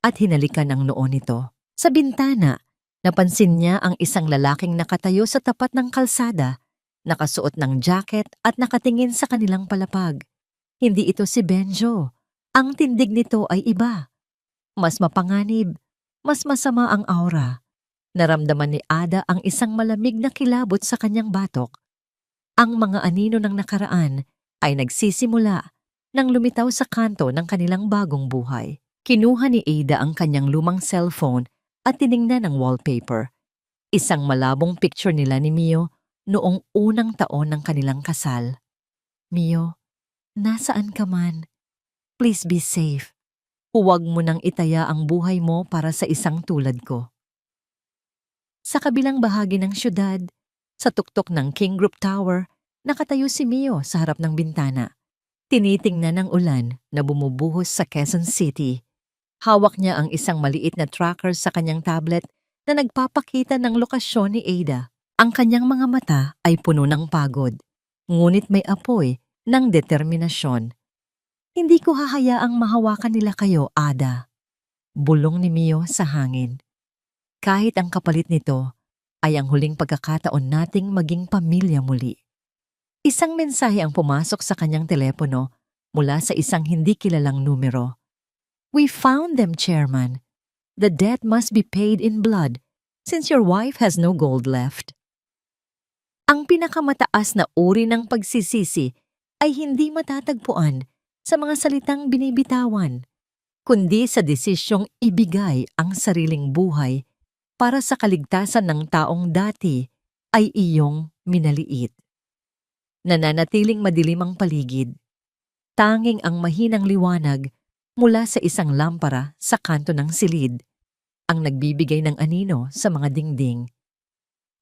at hinalikan ang noo nito. Sa bintana, napansin niya ang isang lalaking nakatayo sa tapat ng kalsada, nakasuot ng jacket at nakatingin sa kanilang palapag. Hindi ito si Benjo. Ang tindig nito ay iba. Mas mapanganib, mas masama ang aura. Naramdaman ni Ada ang isang malamig na kilabot sa kanyang batok. Ang mga anino ng nakaraan ay nagsisimula nang lumitaw sa kanto ng kanilang bagong buhay. Kinuha ni Ada ang kanyang lumang cellphone at tiningnan ang wallpaper. Isang malabong picture nila ni Mio noong unang taon ng kanilang kasal. Mio, nasaan ka man? Please be safe. Huwag mo nang itaya ang buhay mo para sa isang tulad ko. Sa kabilang bahagi ng syudad, sa tuktok ng King Group Tower, nakatayo si Mio sa harap ng bintana. Tinitingnan ang ulan na bumubuhos sa Quezon City. Hawak niya ang isang maliit na tracker sa kanyang tablet na nagpapakita ng lokasyon ni Ada. Ang kanyang mga mata ay puno ng pagod, ngunit may apoy ng determinasyon. Hindi ko hahayaang mahawakan nila kayo, Ada. Bulong ni Mio sa hangin. Kahit ang kapalit nito ay ang huling pagkakataon nating maging pamilya muli. Isang mensahe ang pumasok sa kanyang telepono mula sa isang hindi kilalang numero. We found them, Chairman. The debt must be paid in blood since your wife has no gold left. Ang pinakamataas na uri ng pagsisisi ay hindi matatagpuan sa mga salitang binibitawan, kundi sa desisyong ibigay ang sariling buhay para sa kaligtasan ng taong dati ay iyong minaliit. Nananatiling madilim ang paligid. Tanging ang mahinang liwanag mula sa isang lampara sa kanto ng silid ang nagbibigay ng anino sa mga dingding.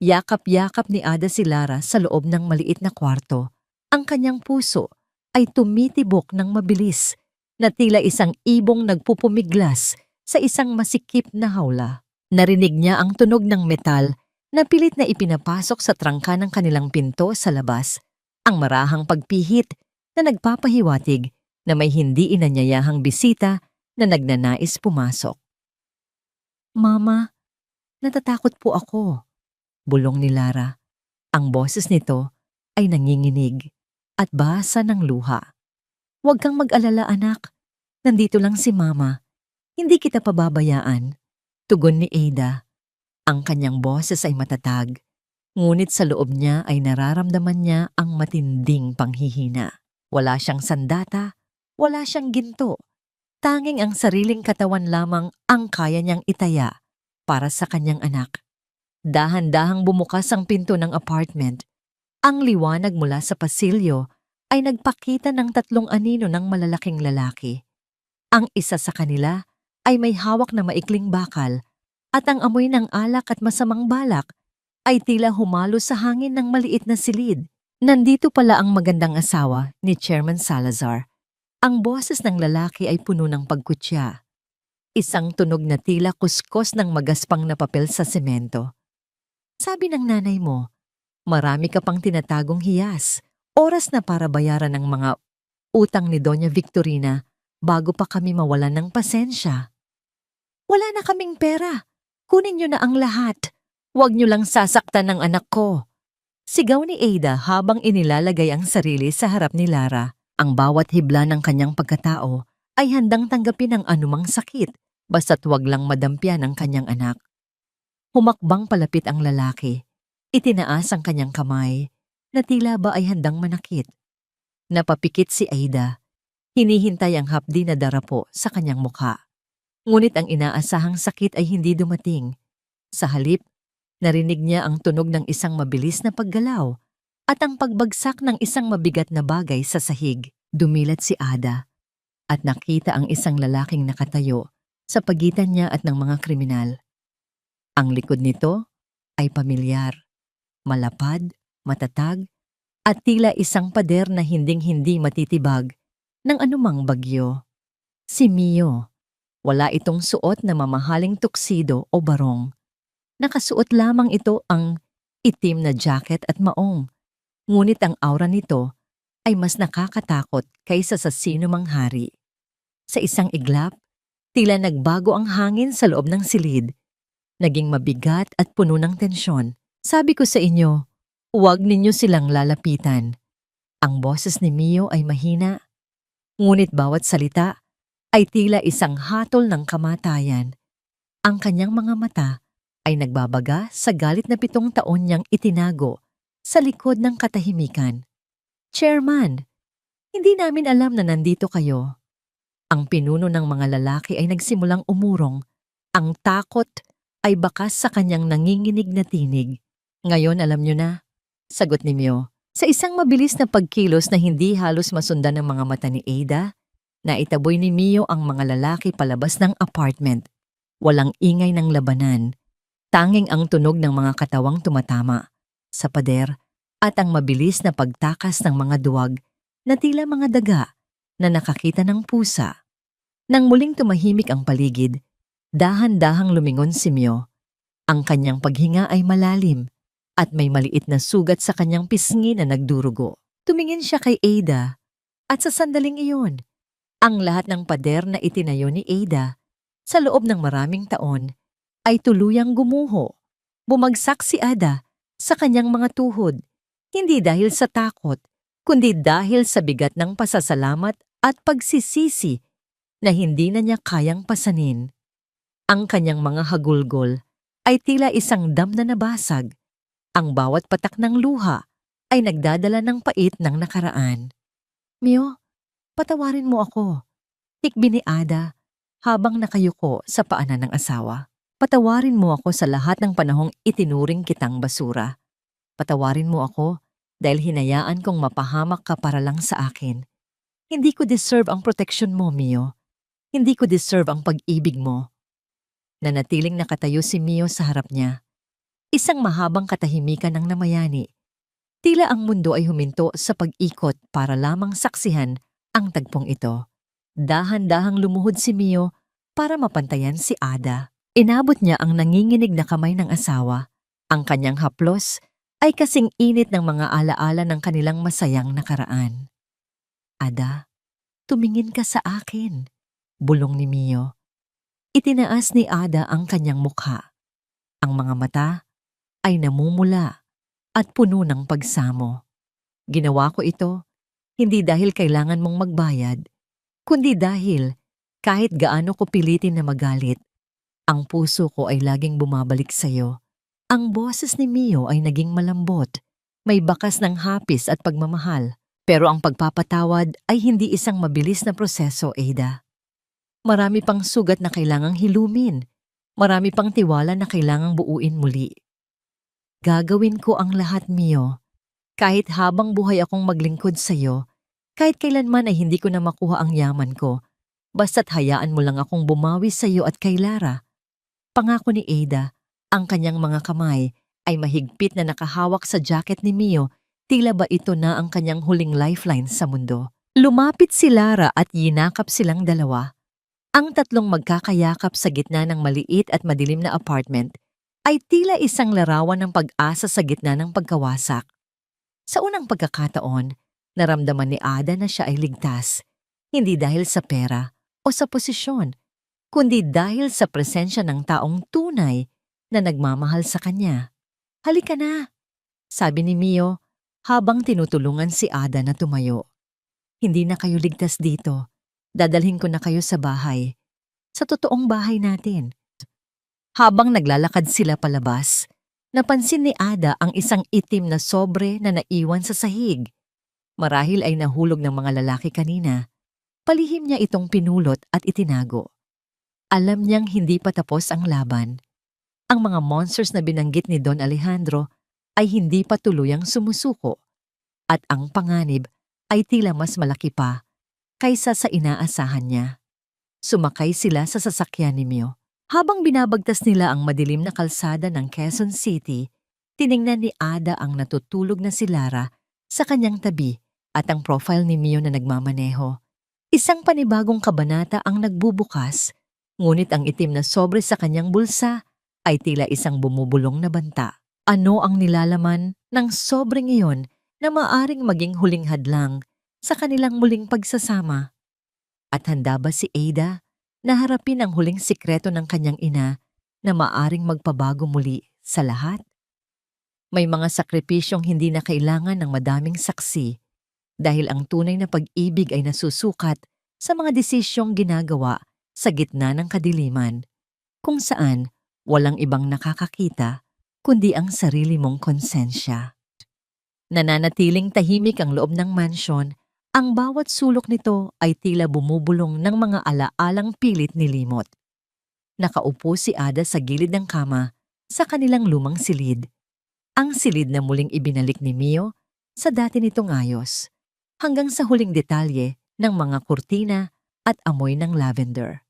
Yakap-yakap ni Ada si Lara sa loob ng maliit na kwarto. Ang kanyang puso ay tumitibok ng mabilis na tila isang ibong nagpupumiglas sa isang masikip na hawla. Narinig niya ang tunog ng metal na pilit na ipinapasok sa trangka ng kanilang pinto sa labas, ang marahang pagpihit na nagpapahiwatig na may hindi inanyayahang bisita na nagnanais pumasok. Mama, natatakot po ako, bulong ni Lara. Ang boses nito ay nanginginig at basa ng luha. Huwag kang mag-alala, anak. Nandito lang si Mama. Hindi kita pababayaan. Tugon ni Ada. Ang kanyang boses ay matatag, ngunit sa loob niya ay nararamdaman niya ang matinding panghihina. Wala siyang sandata, wala siyang ginto. Tanging ang sariling katawan lamang ang kaya niyang itaya para sa kanyang anak. Dahan-dahang bumukas ang pinto ng apartment. Ang liwanag mula sa pasilyo ay nagpakita ng 3 anino ng malalaking lalaki. Ang isa sa kanila ay may hawak na maikling bakal at ang amoy ng alak at masamang balak ay tila humalo sa hangin ng maliit na silid. Nandito pala ang magandang asawa ni Chairman Salazar. Ang boses ng lalaki ay puno ng pagkutya. Isang tunog na tila kuskos ng magaspang na papel sa semento. Sabi ng nanay mo, marami ka pang tinatagong hiyas. Oras na para bayaran ang mga utang ni Doña Victorina bago pa kami mawalan ng pasensya. Wala na kaming pera. Kunin niyo na ang lahat. Huwag niyo lang sasaktan ng anak ko. Sigaw ni Ada habang inilalagay ang sarili sa harap ni Lara. Ang bawat hibla ng kanyang pagkatao ay handang tanggapin ang anumang sakit basta't huwag lang madampyan ang kanyang anak. Humakbang palapit ang lalaki. Itinaas ang kanyang kamay na tila ba ay handang manakit. Napapikit si Ada. Hinihintay ang hapdi na darapo sa kanyang mukha. Ngunit ang inaasahang sakit ay hindi dumating. Sa halip, Narinig niya ang tunog ng isang mabilis na paggalaw at ang pagbagsak ng isang mabigat na bagay sa sahig. Dumilat si Ada at nakita ang isang lalaking nakatayo sa pagitan niya at ng mga kriminal. Ang likod nito ay pamilyar, malapad, matatag, at tila isang pader na hinding-hindi matitibag ng anumang bagyo. Si Mio. Wala itong suot na mamahaling tuksido o barong. Nakasuot lamang ito ang itim na jacket at maong. Ngunit ang aura nito ay mas nakakatakot kaysa sa sinumang hari. Sa isang iglap, tila nagbago ang hangin sa loob ng silid. Naging mabigat at puno ng tensyon. Sabi ko sa inyo, huwag ninyo silang lalapitan. Ang boses ni Mio ay mahina, ngunit bawat salita ay tila isang hatol ng kamatayan. Ang kanyang mga mata ay nagbabaga sa galit na 7 taon niyang itinago sa likod ng katahimikan. Chairman, hindi namin alam na nandito kayo. Ang pinuno ng mga lalaki ay nagsimulang umurong. Ang takot ay bakas sa kanyang nanginginig na tinig. Ngayon alam niyo na, sagot ni Mio. Sa isang mabilis na pagkilos na hindi halos masundan ng mga mata ni Ada, naitaboy ni Mio ang mga lalaki palabas ng apartment. Walang ingay ng labanan, tanging ang tunog ng mga katawang tumatama sa pader at ang mabilis na pagtakas ng mga duwag na tila mga daga na nakakita ng pusa. Nang muling tumahimik ang paligid, dahan-dahang lumingon si Mio. Ang kanyang paghinga ay malalim at may maliit na sugat sa kanyang pisngi na nagdurugo. Tumingin siya kay Ada at sa sandaling iyon, ang lahat ng pader na itinayo ni Ada sa loob ng maraming taon ay tuluyang gumuho. Bumagsak si Ada sa kanyang mga tuhod, hindi dahil sa takot, kundi dahil sa bigat ng pasasalamat at pagsisisi na hindi na niya kayang pasanin. Ang kanyang mga hagulgol ay tila isang dam na nabasag. Ang bawat patak ng luha ay nagdadala ng pait ng nakaraan. Mio, patawarin mo ako. Tikbi ni Ada habang nakayuko sa paanan ng asawa. Patawarin mo ako sa lahat ng panahong itinuring kitang basura. Patawarin mo ako dahil hinayaan kong mapahamak ka para lang sa akin. Hindi ko deserve ang protection mo, Mio. Hindi ko deserve ang pag-ibig mo. Nanatiling nakatayo si Mio sa harap niya. Isang mahabang katahimikan ang namayani. Tila ang mundo ay huminto sa pag-ikot para lamang saksihan ang tagpong ito. Dahan-dahang lumuhod si Mio para mapantayan si Ada. Inabot niya ang nanginginig na kamay ng asawa. Ang kanyang haplos ay kasing init ng mga alaala ng kanilang masayang nakaraan. Ada, tumingin ka sa akin, bulong ni Mio. Itinaas ni Ada ang kanyang mukha. Ang mga mata ay namumula at puno ng pagsamo. Ginawa ko ito hindi dahil kailangan mong magbayad, kundi dahil kahit gaano ko pilitin na magalit, ang puso ko ay laging bumabalik sa iyo. Ang boses ni Mio ay naging malambot, may bakas ng hapis at pagmamahal. Pero ang pagpapatawad ay hindi isang mabilis na proseso, Ada. Marami pang sugat na kailangang hilumin. Marami pang tiwala na kailangang buuin muli. Gagawin ko ang lahat, Mio. Kahit habang buhay akong maglingkod sa iyo, kahit kailanman ay hindi ko na makuha ang yaman ko, basta't hayaan mo lang akong bumawi sa iyo at kay Lara. Pangako ni Ada, ang kanyang mga kamay ay mahigpit na nakahawak sa jacket ni Mio, tila ba ito na ang kanyang huling lifeline sa mundo. Lumapit si Lara at yinakap silang dalawa. Ang tatlong magkakayakap sa gitna ng maliit at madilim na apartment ay tila isang larawan ng pag-asa sa gitna ng pagkawasak. Sa unang pagkakataon, naramdaman ni Ada na siya ay ligtas, hindi dahil sa pera o sa posisyon, kundi dahil sa presensya ng taong tunay na nagmamahal sa kanya. Halika na, sabi ni Mio habang tinutulungan si Ada na tumayo. Hindi na kayo ligtas dito. Dadalhin ko na kayo sa bahay. Sa totoong bahay natin. Habang naglalakad sila palabas, napansin ni Ada ang isang itim na sobre na naiwan sa sahig. Marahil ay nahulog ng mga lalaki kanina. Palihim niya itong pinulot at itinago. Alam niyang hindi pa tapos ang laban. Ang mga monsters na binanggit ni Don Alejandro ay hindi pa tuluyang sumusuko at ang panganib ay tila mas malaki pa kaysa sa inaasahan niya. Sumakay sila sa sasakyan ni Mio. Habang binabagtas nila ang madilim na kalsada ng Quezon City, tiningnan ni Ada ang natutulog na si Lara sa kanyang tabi at ang profile ni Mio na nagmamaneho. Isang panibagong kabanata ang nagbubukas, ngunit ang itim na sobre sa kanyang bulsa ay tila isang bumubulong na banta. Ano ang nilalaman ng sobreng iyon na maaring maging huling hadlang sa kanilang muling pagsasama? At handa ba si Ada na harapin ang huling sikreto ng kanyang ina na maaring magpabago muli sa lahat? May mga sakripisyong hindi na kailangan ng madaming saksi dahil ang tunay na pag-ibig ay nasusukat sa mga desisyong ginagawa sa gitna ng kadiliman, kung saan walang ibang nakakakita kundi ang sarili mong konsensya. Nananatiling tahimik ang loob ng mansyon. Ang bawat sulok nito ay tila bumubulong ng mga alaalang pilit nilimot. Nakaupo si Ada sa gilid ng kama sa kanilang lumang silid. Ang silid na muling ibinalik ni Mio sa dati nitong ayos, hanggang sa huling detalye ng mga kurtina at amoy ng lavender.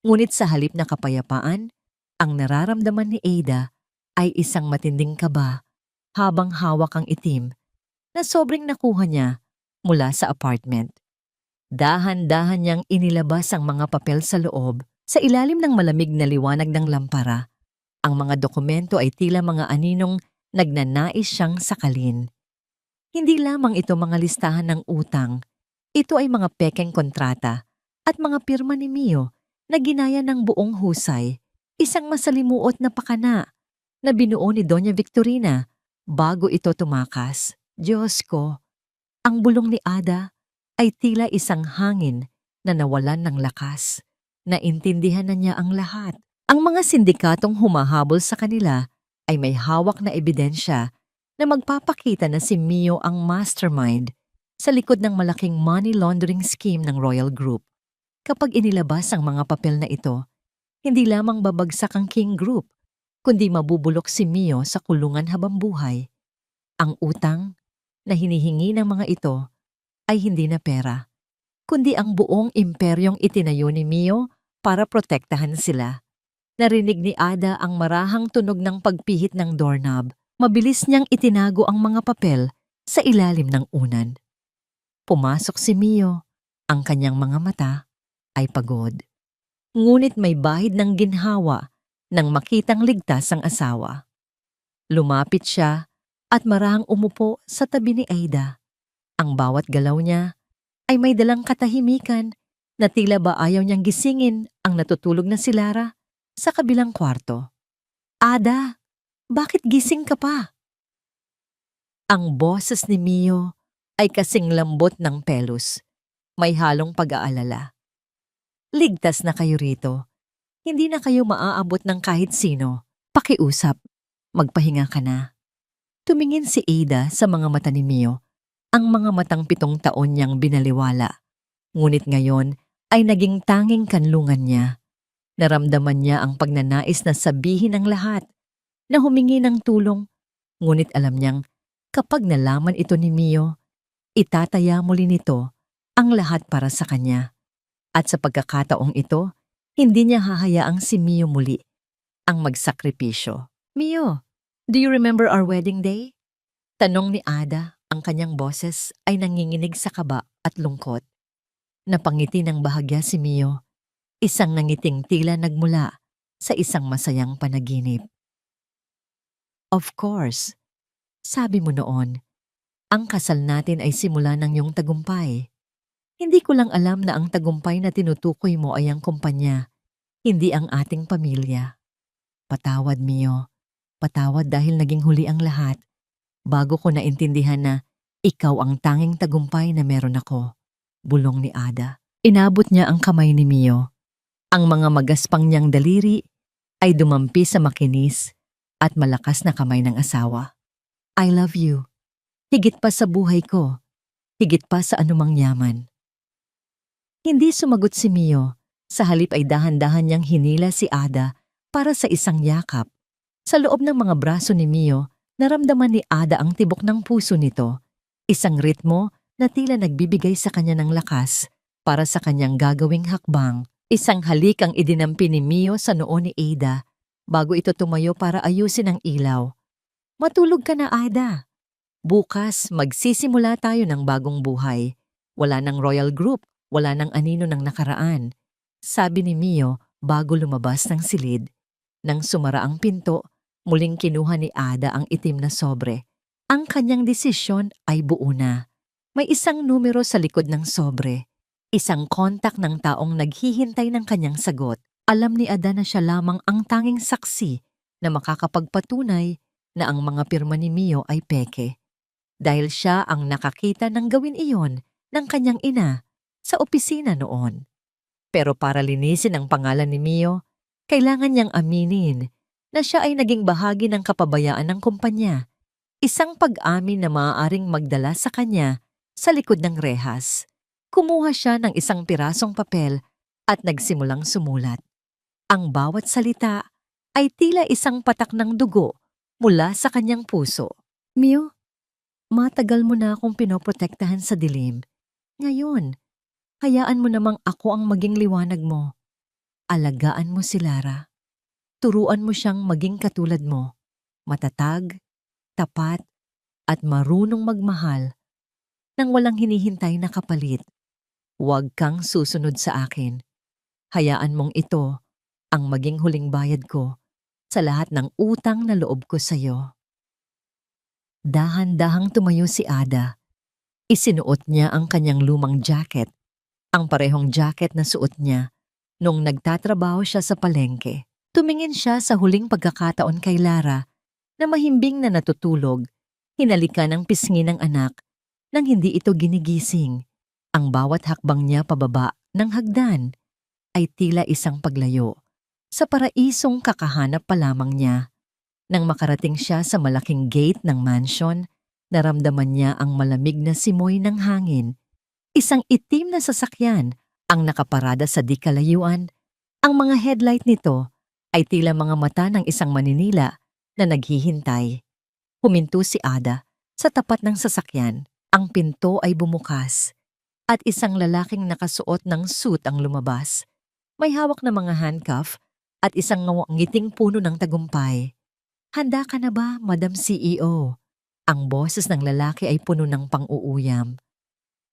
Ngunit sa halip na kapayapaan, ang nararamdaman ni Ada ay isang matinding kaba habang hawak ang itim na sobrang nakuha niya mula sa apartment. Dahan-dahan niyang inilabas ang mga papel sa loob. Sa ilalim ng malamig na liwanag ng lampara, ang mga dokumento ay tila mga aninong nagnanais siyang sakalin. Hindi lamang ito mga listahan ng utang. Ito ay mga pekeng kontrata at mga pirma ni Mio na ginaya ng buong husay. Isang masalimuot na pakana na binuo ni Doña Victorina bago ito tumakas. Diyos ko! Ang bulong ni Ada ay tila isang hangin na nawalan ng lakas. Naintindihan na niya ang lahat. Ang mga sindikatong humahabol sa kanila ay may hawak na ebidensya na magpapakita na si Mio ang mastermind sa likod ng malaking money laundering scheme ng Royal Group. Kapag inilabas ang mga papel na ito, hindi lamang babagsak ang King Group, kundi mabubulok si Mio sa kulungan habang buhay. Ang utang na hinihingi ng mga ito ay hindi na pera, kundi ang buong imperyong itinayo ni Mio para protektahan sila. Narinig ni Ada ang marahang tunog ng pagpihit ng doorknob. Mabilis niyang itinago ang mga papel sa ilalim ng unan. Pumasok si Mio. Ang kanyang mga mata ay pagod. Ngunit may bahid ng ginhawa nang makitang ligtas ang asawa. Lumapit siya at marahang umupo sa tabi ni Ada. Ang bawat galaw niya ay may dalang katahimikan na tila ba ayaw niyang gisingin ang natutulog na si Lara sa kabilang kwarto. Ada, bakit gising ka pa? Ang boses ni Mio ay kasing lambot ng pelos. May halong pag-aalala. Ligtas na kayo rito. Hindi na kayo maaabot ng kahit sino. Pakiusap, magpahinga ka na. Tumingin si Ada sa mga mata ni Mio, ang mga matang 7 taon niyang binaliwala. Ngunit ngayon ay naging tanging kanlungan niya. Naramdaman niya ang pagnanais na sabihin ang lahat, na humingi ng tulong. Ngunit alam niyang kapag nalaman ito ni Mio, itataya muli nito ang lahat para sa kanya. At sa pagkakataong ito, hindi niya hahayaang si Mio muli ang magsakripisyo. Mio, do you remember our wedding day? Tanong ni Ada, ang kanyang boses ay nanginginig sa kaba at lungkot. Napangiti ng bahagya si Mio, isang nangiting tila nagmula sa isang masayang panaginip. Of course, sabi mo noon, ang kasal natin ay simula ng iyong tagumpay. Hindi ko lang alam na ang tagumpay na tinutukoy mo ay ang kumpanya, hindi ang ating pamilya. Patawad, Mio. Patawad dahil naging huli ang lahat. Bago ko naintindihan na ikaw ang tanging tagumpay na meron ako. Bulong ni Ada. Inabot niya ang kamay ni Mio. Ang mga magaspang niyang daliri ay dumampi sa makinis at malakas na kamay ng asawa. I love you. Higit pa sa buhay ko. Higit pa sa anumang yaman. Hindi sumagot si Mio. Sa halip ay dahan-dahan niyang hinila si Ada para sa isang yakap. Sa loob ng mga braso ni Mio, naramdaman ni Ada ang tibok ng puso nito. Isang ritmo na tila nagbibigay sa kanya ng lakas para sa kanyang gagawing hakbang. Isang halik ang idinampi ni Mio sa noo ni Ada bago ito tumayo para ayusin ang ilaw. Matulog ka na, Ada. Bukas, magsisimula tayo ng bagong buhay. Wala ng royal group, wala ng anino ng nakaraan. Sabi ni Mio bago lumabas ng silid. Nang sumara ang pinto, muling kinuha ni Ada ang itim na sobre. Ang kanyang desisyon ay buo na. May isang numero sa likod ng sobre. Isang kontak ng taong naghihintay ng kanyang sagot. Alam ni Ada na siya lamang ang tanging saksi na makakapagpatunay na ang mga pirma ni Mio ay peke. Dahil siya ang nakakita ng gawin iyon ng kanyang ina sa opisina noon. Pero para linisin ang pangalan ni Mio, kailangan niyang aminin na siya ay naging bahagi ng kapabayaan ng kumpanya. Isang pag-amin na maaaring magdala sa kanya sa likod ng rehas. Kumuha siya ng isang pirasong papel at nagsimulang sumulat. Ang bawat salita ay tila isang patak ng dugo mula sa kanyang puso. Mio, matagal mo na akong pinoprotektahan sa dilim. Ngayon, hayaan mo namang ako ang maging liwanag mo. Alagaan mo si Lara. Turuan mo siyang maging katulad mo. Matatag, tapat, at marunong magmahal nang walang hinihintay na kapalit. Huwag kang susunod sa akin. Hayaan mong ito ang maging huling bayad ko sa lahat ng utang na loob ko sa iyo. Dahan-dahang tumayo si Ada. Isinuot niya ang kanyang lumang jacket, ang parehong jacket na suot niya nung nagtatrabaho siya sa palengke. Tumingin siya sa huling pagkakataon kay Lara na mahimbing na natutulog, hinalikan ng pisngi ng anak nang hindi ito ginigising. Ang bawat hakbang niya pababa ng hagdan ay tila isang paglayo sa paraisong kakahanap pa lamang niya. Nang makarating siya sa malaking gate ng mansion, naramdaman niya ang malamig na simoy ng hangin. Isang itim na sasakyan ang nakaparada sa di kalayuan. Ang mga headlight nito ay tila mga mata ng isang maninila na naghihintay. Huminto si Ada sa tapat ng sasakyan. Ang pinto ay bumukas at isang lalaking nakasuot ng suit ang lumabas. May hawak na mga handcuff at isang ngiting puno ng tagumpay. Handa ka na ba, Madam CEO? Ang boses ng lalaki ay puno ng pang-uuyam.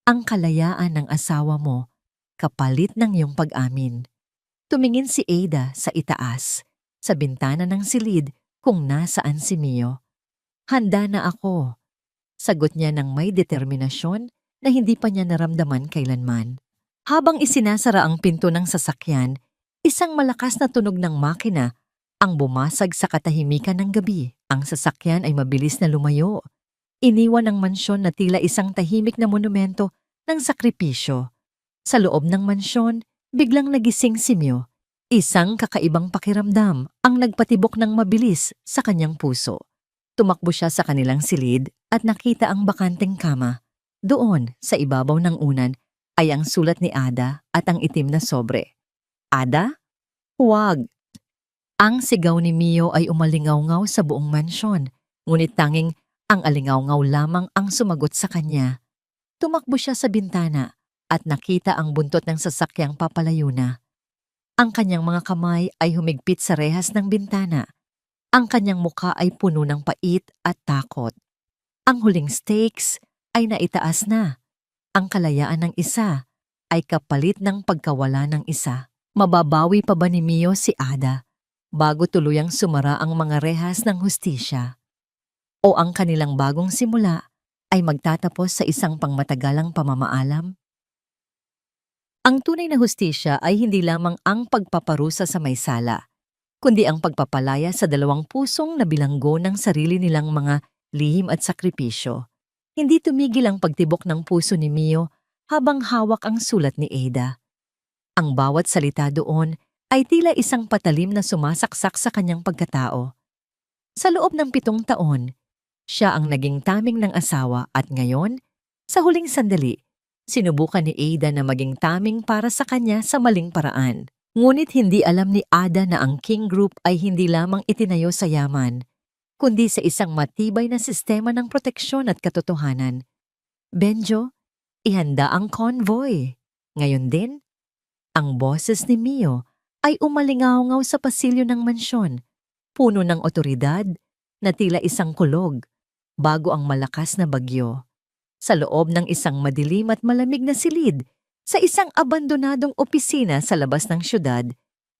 Ang kalayaan ng asawa mo, kapalit ng iyong pag-amin. Tumingin si Ada sa itaas, sa bintana ng silid kung nasaan si Mio. Handa na ako. Sagot niya ng may determinasyon na hindi pa niya naramdaman kailanman. Habang isinasara ang pinto ng sasakyan, isang malakas na tunog ng makina ang bumasag sa katahimikan ng gabi. Ang sasakyan ay mabilis na lumayo. Iniwan ang mansyon na tila isang tahimik na monumento ng sakripisyo. Sa loob ng mansyon, biglang nagising si Mio. Isang kakaibang pakiramdam ang nagpatibok ng mabilis sa kanyang puso. Tumakbo siya sa kanilang silid at nakita ang bakanteng kama. Doon, sa ibabaw ng unan, ay ang sulat ni Ada at ang itim na sobre. Ada? Huwag! Ang sigaw ni Mio ay umalingaw-ngaw sa buong mansyon, ngunit tanging ang alingaw-ngaw lamang ang sumagot sa kanya. Tumakbo siya sa bintana at nakita ang buntot ng sasakyang papalayo na. Ang kanyang mga kamay ay humigpit sa rehas ng bintana. Ang kanyang mukha ay puno ng pait at takot. Ang huling stakes ay naitaas na. Ang kalayaan ng isa ay kapalit ng pagkawala ng isa. Mababawi pa ba ni Mio si Ada bago tuluyang sumara ang mga rehas ng hustisya? O ang kanilang bagong simula ay magtatapos sa isang pangmatagalang pamamaalam? Ang tunay na hustisya ay hindi lamang ang pagpaparusa sa may sala, kundi ang pagpapalaya sa dalawang pusong nabilanggo ng sarili nilang mga lihim at sakripisyo. Hindi tumigil ang pagtibok ng puso ni Mio habang hawak ang sulat ni Ada. Ang bawat salita doon ay tila isang patalim na sumasaksak sa kanyang pagkatao. Sa loob ng 7 taon, siya ang naging taming ng asawa at ngayon, sa huling sandali, sinubukan ni Ada na maging taming para sa kanya sa maling paraan. Ngunit hindi alam ni Ada na ang King Group ay hindi lamang itinayo sa yaman, kundi sa isang matibay na sistema ng proteksyon at katotohanan. Benjo, ihanda ang convoy. Ngayon din, ang boses ni Mio ay umalingaw sa pasilyo ng mansyon, puno ng otoridad na tila isang kulog bago ang malakas na bagyo. Sa loob ng isang madilim at malamig na silid, sa isang abandonadong opisina sa labas ng syudad,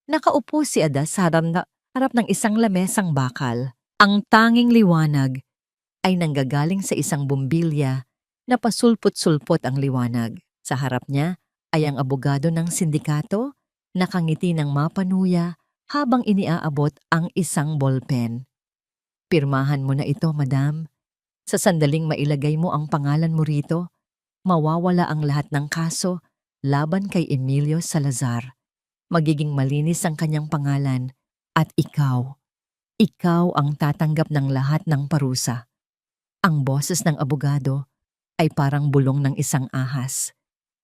nakaupo si Ada sa harap ng isang lamesang bakal. Ang tanging liwanag ay nanggagaling sa isang bumbilya na pasulpot-sulpot ang liwanag. Sa harap niya ay ang abogado ng sindikato, nakangiti ng mapanuya habang iniaabot ang isang ballpen. Pirmahan mo na ito, madam. Sa sandaling mailagay mo ang pangalan mo rito, mawawala ang lahat ng kaso laban kay Emilio Salazar. Magiging malinis ang kanyang pangalan at ikaw ang tatanggap ng lahat ng parusa. Ang boses ng abogado ay parang bulong ng isang ahas.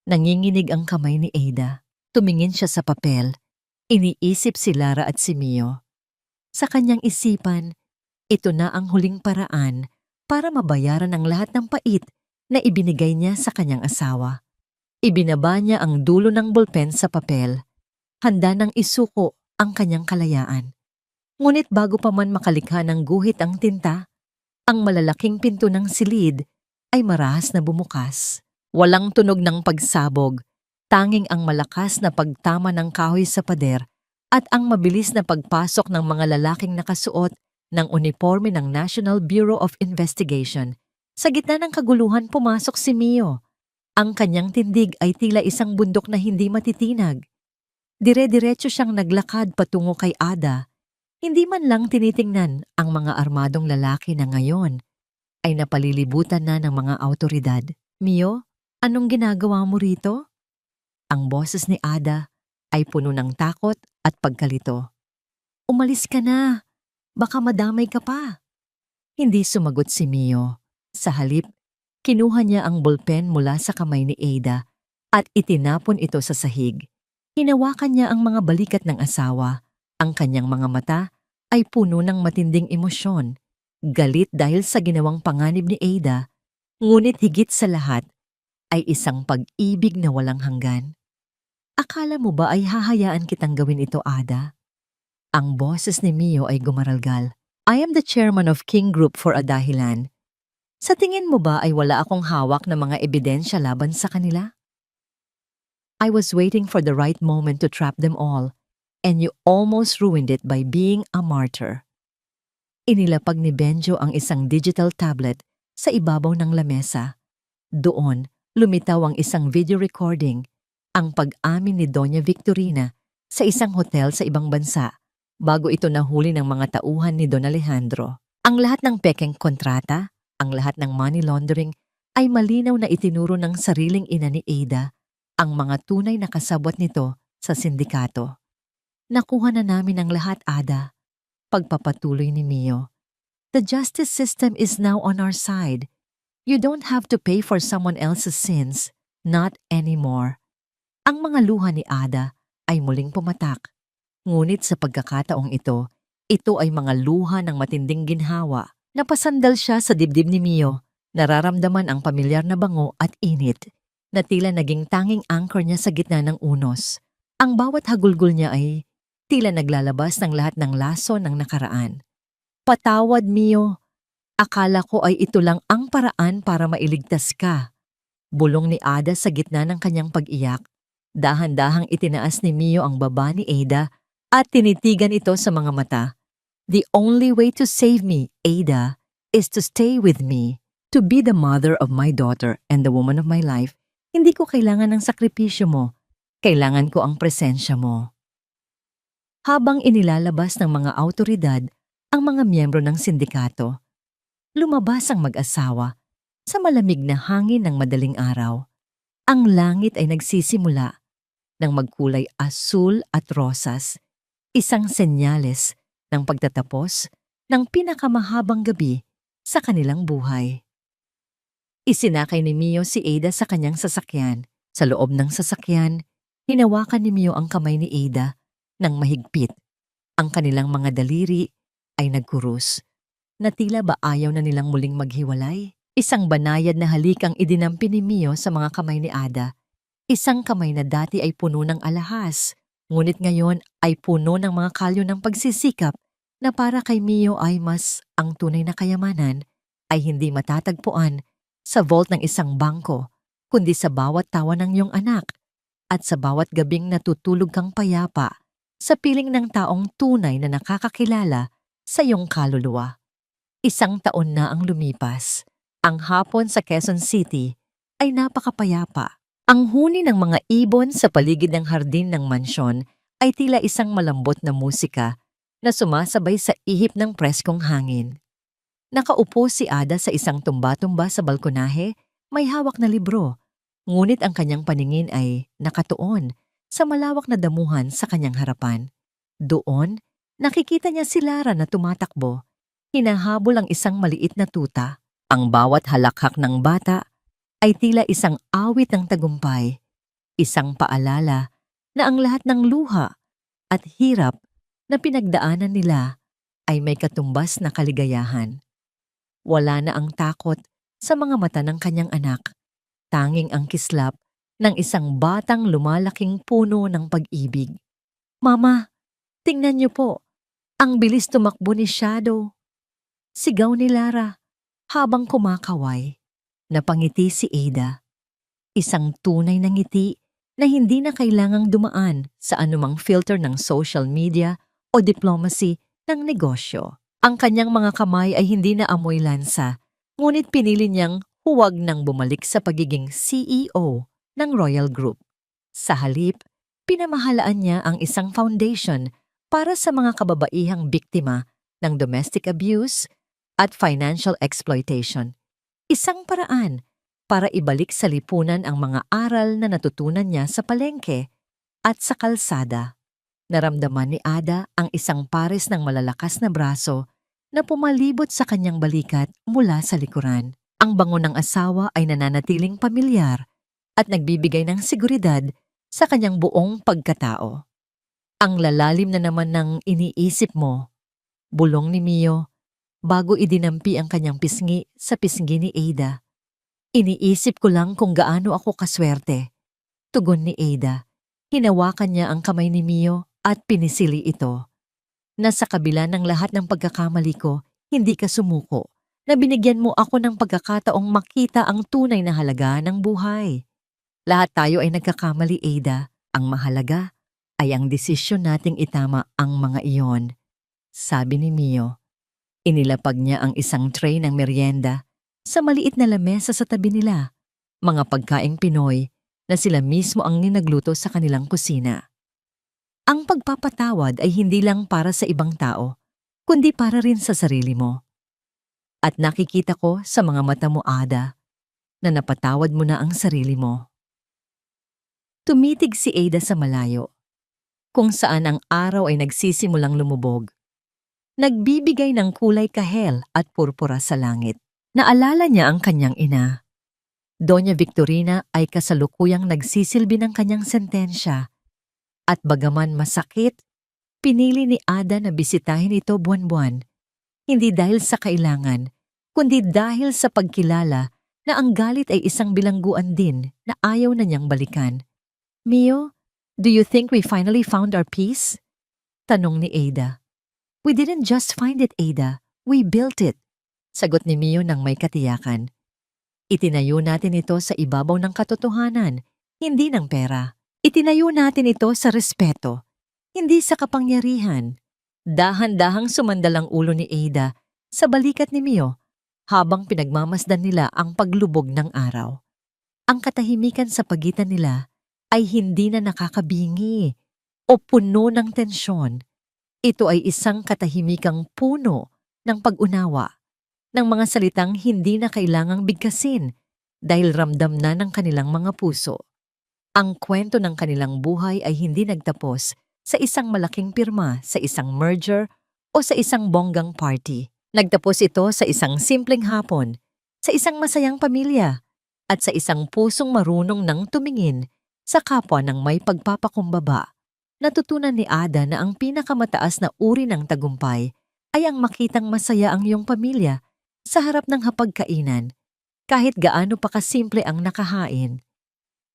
Nanginginig ang kamay ni Ada. Tumingin siya sa papel. Iniisip si Lara at si Mio. Sa kanyang isipan, ito na ang huling paraan para mabayaran ang lahat ng pait na ibinigay niya sa kanyang asawa. Ibinaba niya ang dulo ng bolpen sa papel. Handa nang isuko ang kanyang kalayaan. Ngunit bago pa man makalikha ng guhit ang tinta, ang malalaking pinto ng silid ay marahas na bumukas. Walang tunog ng pagsabog, tanging ang malakas na pagtama ng kahoy sa pader at ang mabilis na pagpasok ng mga lalaking nakasuot ng uniforme ng National Bureau of Investigation. Sa gitna ng kaguluhan pumasok si Mio. Ang kanyang tindig ay tila isang bundok na hindi matitinag. Dire-diretso siyang naglakad patungo kay Ada. Hindi man lang tinitingnan ang mga armadong lalaki na ngayon ay napalilibutan na ng mga awtoridad. Mio, anong ginagawa mo rito? Ang boses ni Ada ay puno ng takot at pagkalito. Umalis ka na. Baka madamay ka pa. Hindi sumagot si Mio. Sa halip, kinuha niya ang bolpen mula sa kamay ni Ada at itinapon ito sa sahig. Hinawakan niya ang mga balikat ng asawa. Ang kanyang mga mata ay puno ng matinding emosyon. Galit dahil sa ginawang panganib ni Ada, ngunit higit sa lahat ay isang pag-ibig na walang hanggan. Akala mo ba ay hahayaan kitang gawin ito, Ada? Ang boses ni Mio ay gumaralgal. I am the chairman of King Group for a dahilan. Sa tingin mo ba ay wala akong hawak na mga ebidensya laban sa kanila? I was waiting for the right moment to trap them all, and you almost ruined it by being a martyr. Inilapag ni Benjo ang isang digital tablet sa ibabaw ng lamesa. Doon, lumitaw ang isang video recording, ang pag-amin ni Doña Victorina sa isang hotel sa ibang bansa bago ito nahuli ng mga tauhan ni Don Alejandro. Ang lahat ng pekeng kontrata, ang lahat ng money laundering ay malinaw na itinuro ng sariling ina ni Ada ang mga tunay na kasabwat nito sa sindikato. Nakuha na namin ang lahat, Ada. Pagpapatuloy ni Mio. The justice system is now on our side. You don't have to pay for someone else's sins, not anymore. Ang mga luha ni Ada ay muling pumatak. Ngunit sa pagkakataong ito ay mga luha ng matinding ginhawa. Napasandal siya sa dibdib ni Mio. Nararamdaman ang pamilyar na bango at init na tila naging tanging anchor niya sa gitna ng unos. Ang bawat hagulgol niya ay tila naglalabas ng lahat ng laso ng nakaraan. Patawad, Mio. Akala ko ay ito lang ang paraan para mailigtas ka. Bulong ni Ada sa gitna ng kanyang pag-iyak. Dahan-dahang itinaas ni Mio ang baba ni Ada at tinitigan ito sa mga mata. The only way to save me, Ada, is to stay with me. To be the mother of my daughter and the woman of my life, hindi ko kailangan ng sakripisyo mo. Kailangan ko ang presensya mo. Habang inilalabas ng mga awtoridad ang mga miyembro ng sindikato, lumabas ang mag-asawa sa malamig na hangin ng madaling araw. Ang langit ay nagsisimula ng magkulay asul at rosas, isang senyales ng pagtatapos ng pinakamahabang gabi sa kanilang buhay. Isinakay ni Mio si Ada sa kanyang sasakyan. Sa loob ng sasakyan, Hinawakan ni Mio ang kamay ni Ada ng mahigpit. Ang kanilang mga daliri ay nagkurus, na tila ba ayaw na nilang muling maghiwalay. Isang banayad na halik ang idinampi ni Mio sa mga kamay ni Ada. Isang kamay na dati ay puno ng alahas, ngunit ngayon ay puno ng mga kalyo ng pagsisikap na para kay Mio ay mas ang tunay na kayamanan ay hindi matatagpuan sa vault ng isang bangko, kundi sa bawat tawa ng iyong anak at sa bawat gabing natutulog kang payapa sa piling ng taong tunay na nakakakilala sa iyong kaluluwa. 1 taon na ang lumipas. Ang hapon sa Quezon City ay napakapayapa. Ang huni ng mga ibon sa paligid ng hardin ng mansyon ay tila isang malambot na musika na sumasabay sa ihip ng preskong hangin. Nakaupo si Ada sa isang tumba-tumba sa balkonahe, may hawak na libro, ngunit ang kanyang paningin ay nakatuon sa malawak na damuhan sa kanyang harapan. Doon, nakikita niya si Lara na tumatakbo. Hinahabol ang isang maliit na tuta. Ang bawat halakhak ng bata ay tila isang awit ng tagumpay, isang paalala na ang lahat ng luha at hirap na pinagdaanan nila ay may katumbas na kaligayahan. Wala na ang takot sa mga mata ng kanyang anak, tanging ang kislap ng isang batang lumalaking puno ng pag-ibig. "Mama, tingnan niyo po, ang bilis tumakbo ni Shadow." Sigaw ni Lara habang kumakaway. Napangiti si Ada. Isang tunay na ngiti na hindi na kailangang dumaan sa anumang filter ng social media o diplomacy ng negosyo. Ang kanyang mga kamay ay hindi na amoy lansa, ngunit pinili niyang huwag nang bumalik sa pagiging CEO ng Royal Group. Sa halip, pinamahalaan niya ang isang foundation para sa mga kababaihang biktima ng domestic abuse at financial exploitation. Isang paraan para ibalik sa lipunan ang mga aral na natutunan niya sa palengke at sa kalsada. Naramdaman ni Ada ang isang pares ng malalakas na braso na pumalibot sa kanyang balikat mula sa likuran. Ang bango ng asawa ay nananatiling pamilyar at nagbibigay ng seguridad sa kanyang buong pagkatao. "Ang lalalim na naman ng iniisip mo," bulong ni Mio, bago idinampi ang kanyang pisngi sa pisngi ni Ada. "Iniisip ko lang kung gaano ako kaswerte," tugon ni Ada. Hinawakan niya ang kamay ni Mio at pinisili ito. "Na sa kabila ng lahat ng pagkakamali ko, hindi ka sumuko, na binigyan mo ako ng pagkakataong makita ang tunay na halaga ng buhay. Lahat tayo ay nagkakamali, Ada. Ang mahalaga ay ang desisyon nating itama ang mga iyon," sabi ni Mio. Inilapag niya ang isang tray ng merienda sa maliit na lamesa sa tabi nila, mga pagkaing Pinoy na sila mismo ang ninagluto sa kanilang kusina. Ang pagpapatawad ay hindi lang para sa ibang tao, kundi para rin sa sarili mo. At nakikita ko sa mga mata mo, Ada, na napatawad mo na ang sarili mo. Tumitig si Ada sa malayo, kung saan ang araw ay nagsisimulang lumubog. Nagbibigay ng kulay kahel at purpura sa langit. Naalala niya ang kanyang ina. Doña Victorina ay kasalukuyang nagsisilbi ng kanyang sentensya. At bagaman masakit, pinili ni Ada na bisitahin ito buwan-buwan. Hindi dahil sa kailangan, kundi dahil sa pagkilala na ang galit ay isang bilangguan din na ayaw na niyang balikan. "Mio, do you think we finally found our peace?" tanong ni Ada. "We didn't just find it, Ada. We built it," sagot ni Mio ng may katiyakan. "Itinayo natin ito sa ibabaw ng katotohanan, hindi ng pera. Itinayo natin ito sa respeto, hindi sa kapangyarihan." Dahan-dahang sumandal ang ulo ni Ada sa balikat ni Mio habang pinagmamasdan nila ang paglubog ng araw. Ang katahimikan sa pagitan nila ay hindi na nakakabingi o puno ng tensyon. Ito ay isang katahimikang puno ng pag-unawa, ng mga salitang hindi na kailangang bigkasin dahil ramdam na ng kanilang mga puso. Ang kwento ng kanilang buhay ay hindi nagtapos sa isang malaking pirma, sa isang merger o sa isang bonggang party. Nagtapos ito sa isang simpleng hapon, sa isang masayang pamilya, at sa isang pusong marunong nang tumingin Sa kapwa ng may pagpapakumbaba, natutunan ni Ada na ang pinakamataas na uri ng tagumpay ay ang makitang masaya ang iyong pamilya sa harap ng hapagkainan, kahit gaano pa kasimple ang nakahain.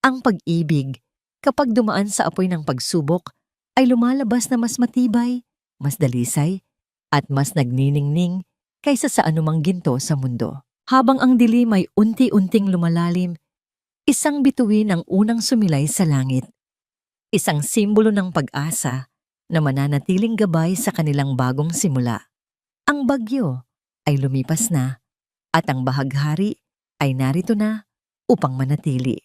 Ang pag-ibig, kapag dumaan sa apoy ng pagsubok, ay lumalabas na mas matibay, mas dalisay, at mas nagniningning kaysa sa anumang ginto sa mundo. Habang ang dilim ay unti-unting lumalalim, isang bituin ang unang sumilay sa langit. Isang simbolo ng pag-asa na mananatiling gabay sa kanilang bagong simula. Ang bagyo ay lumipas na at ang bahaghari ay narito na upang manatili.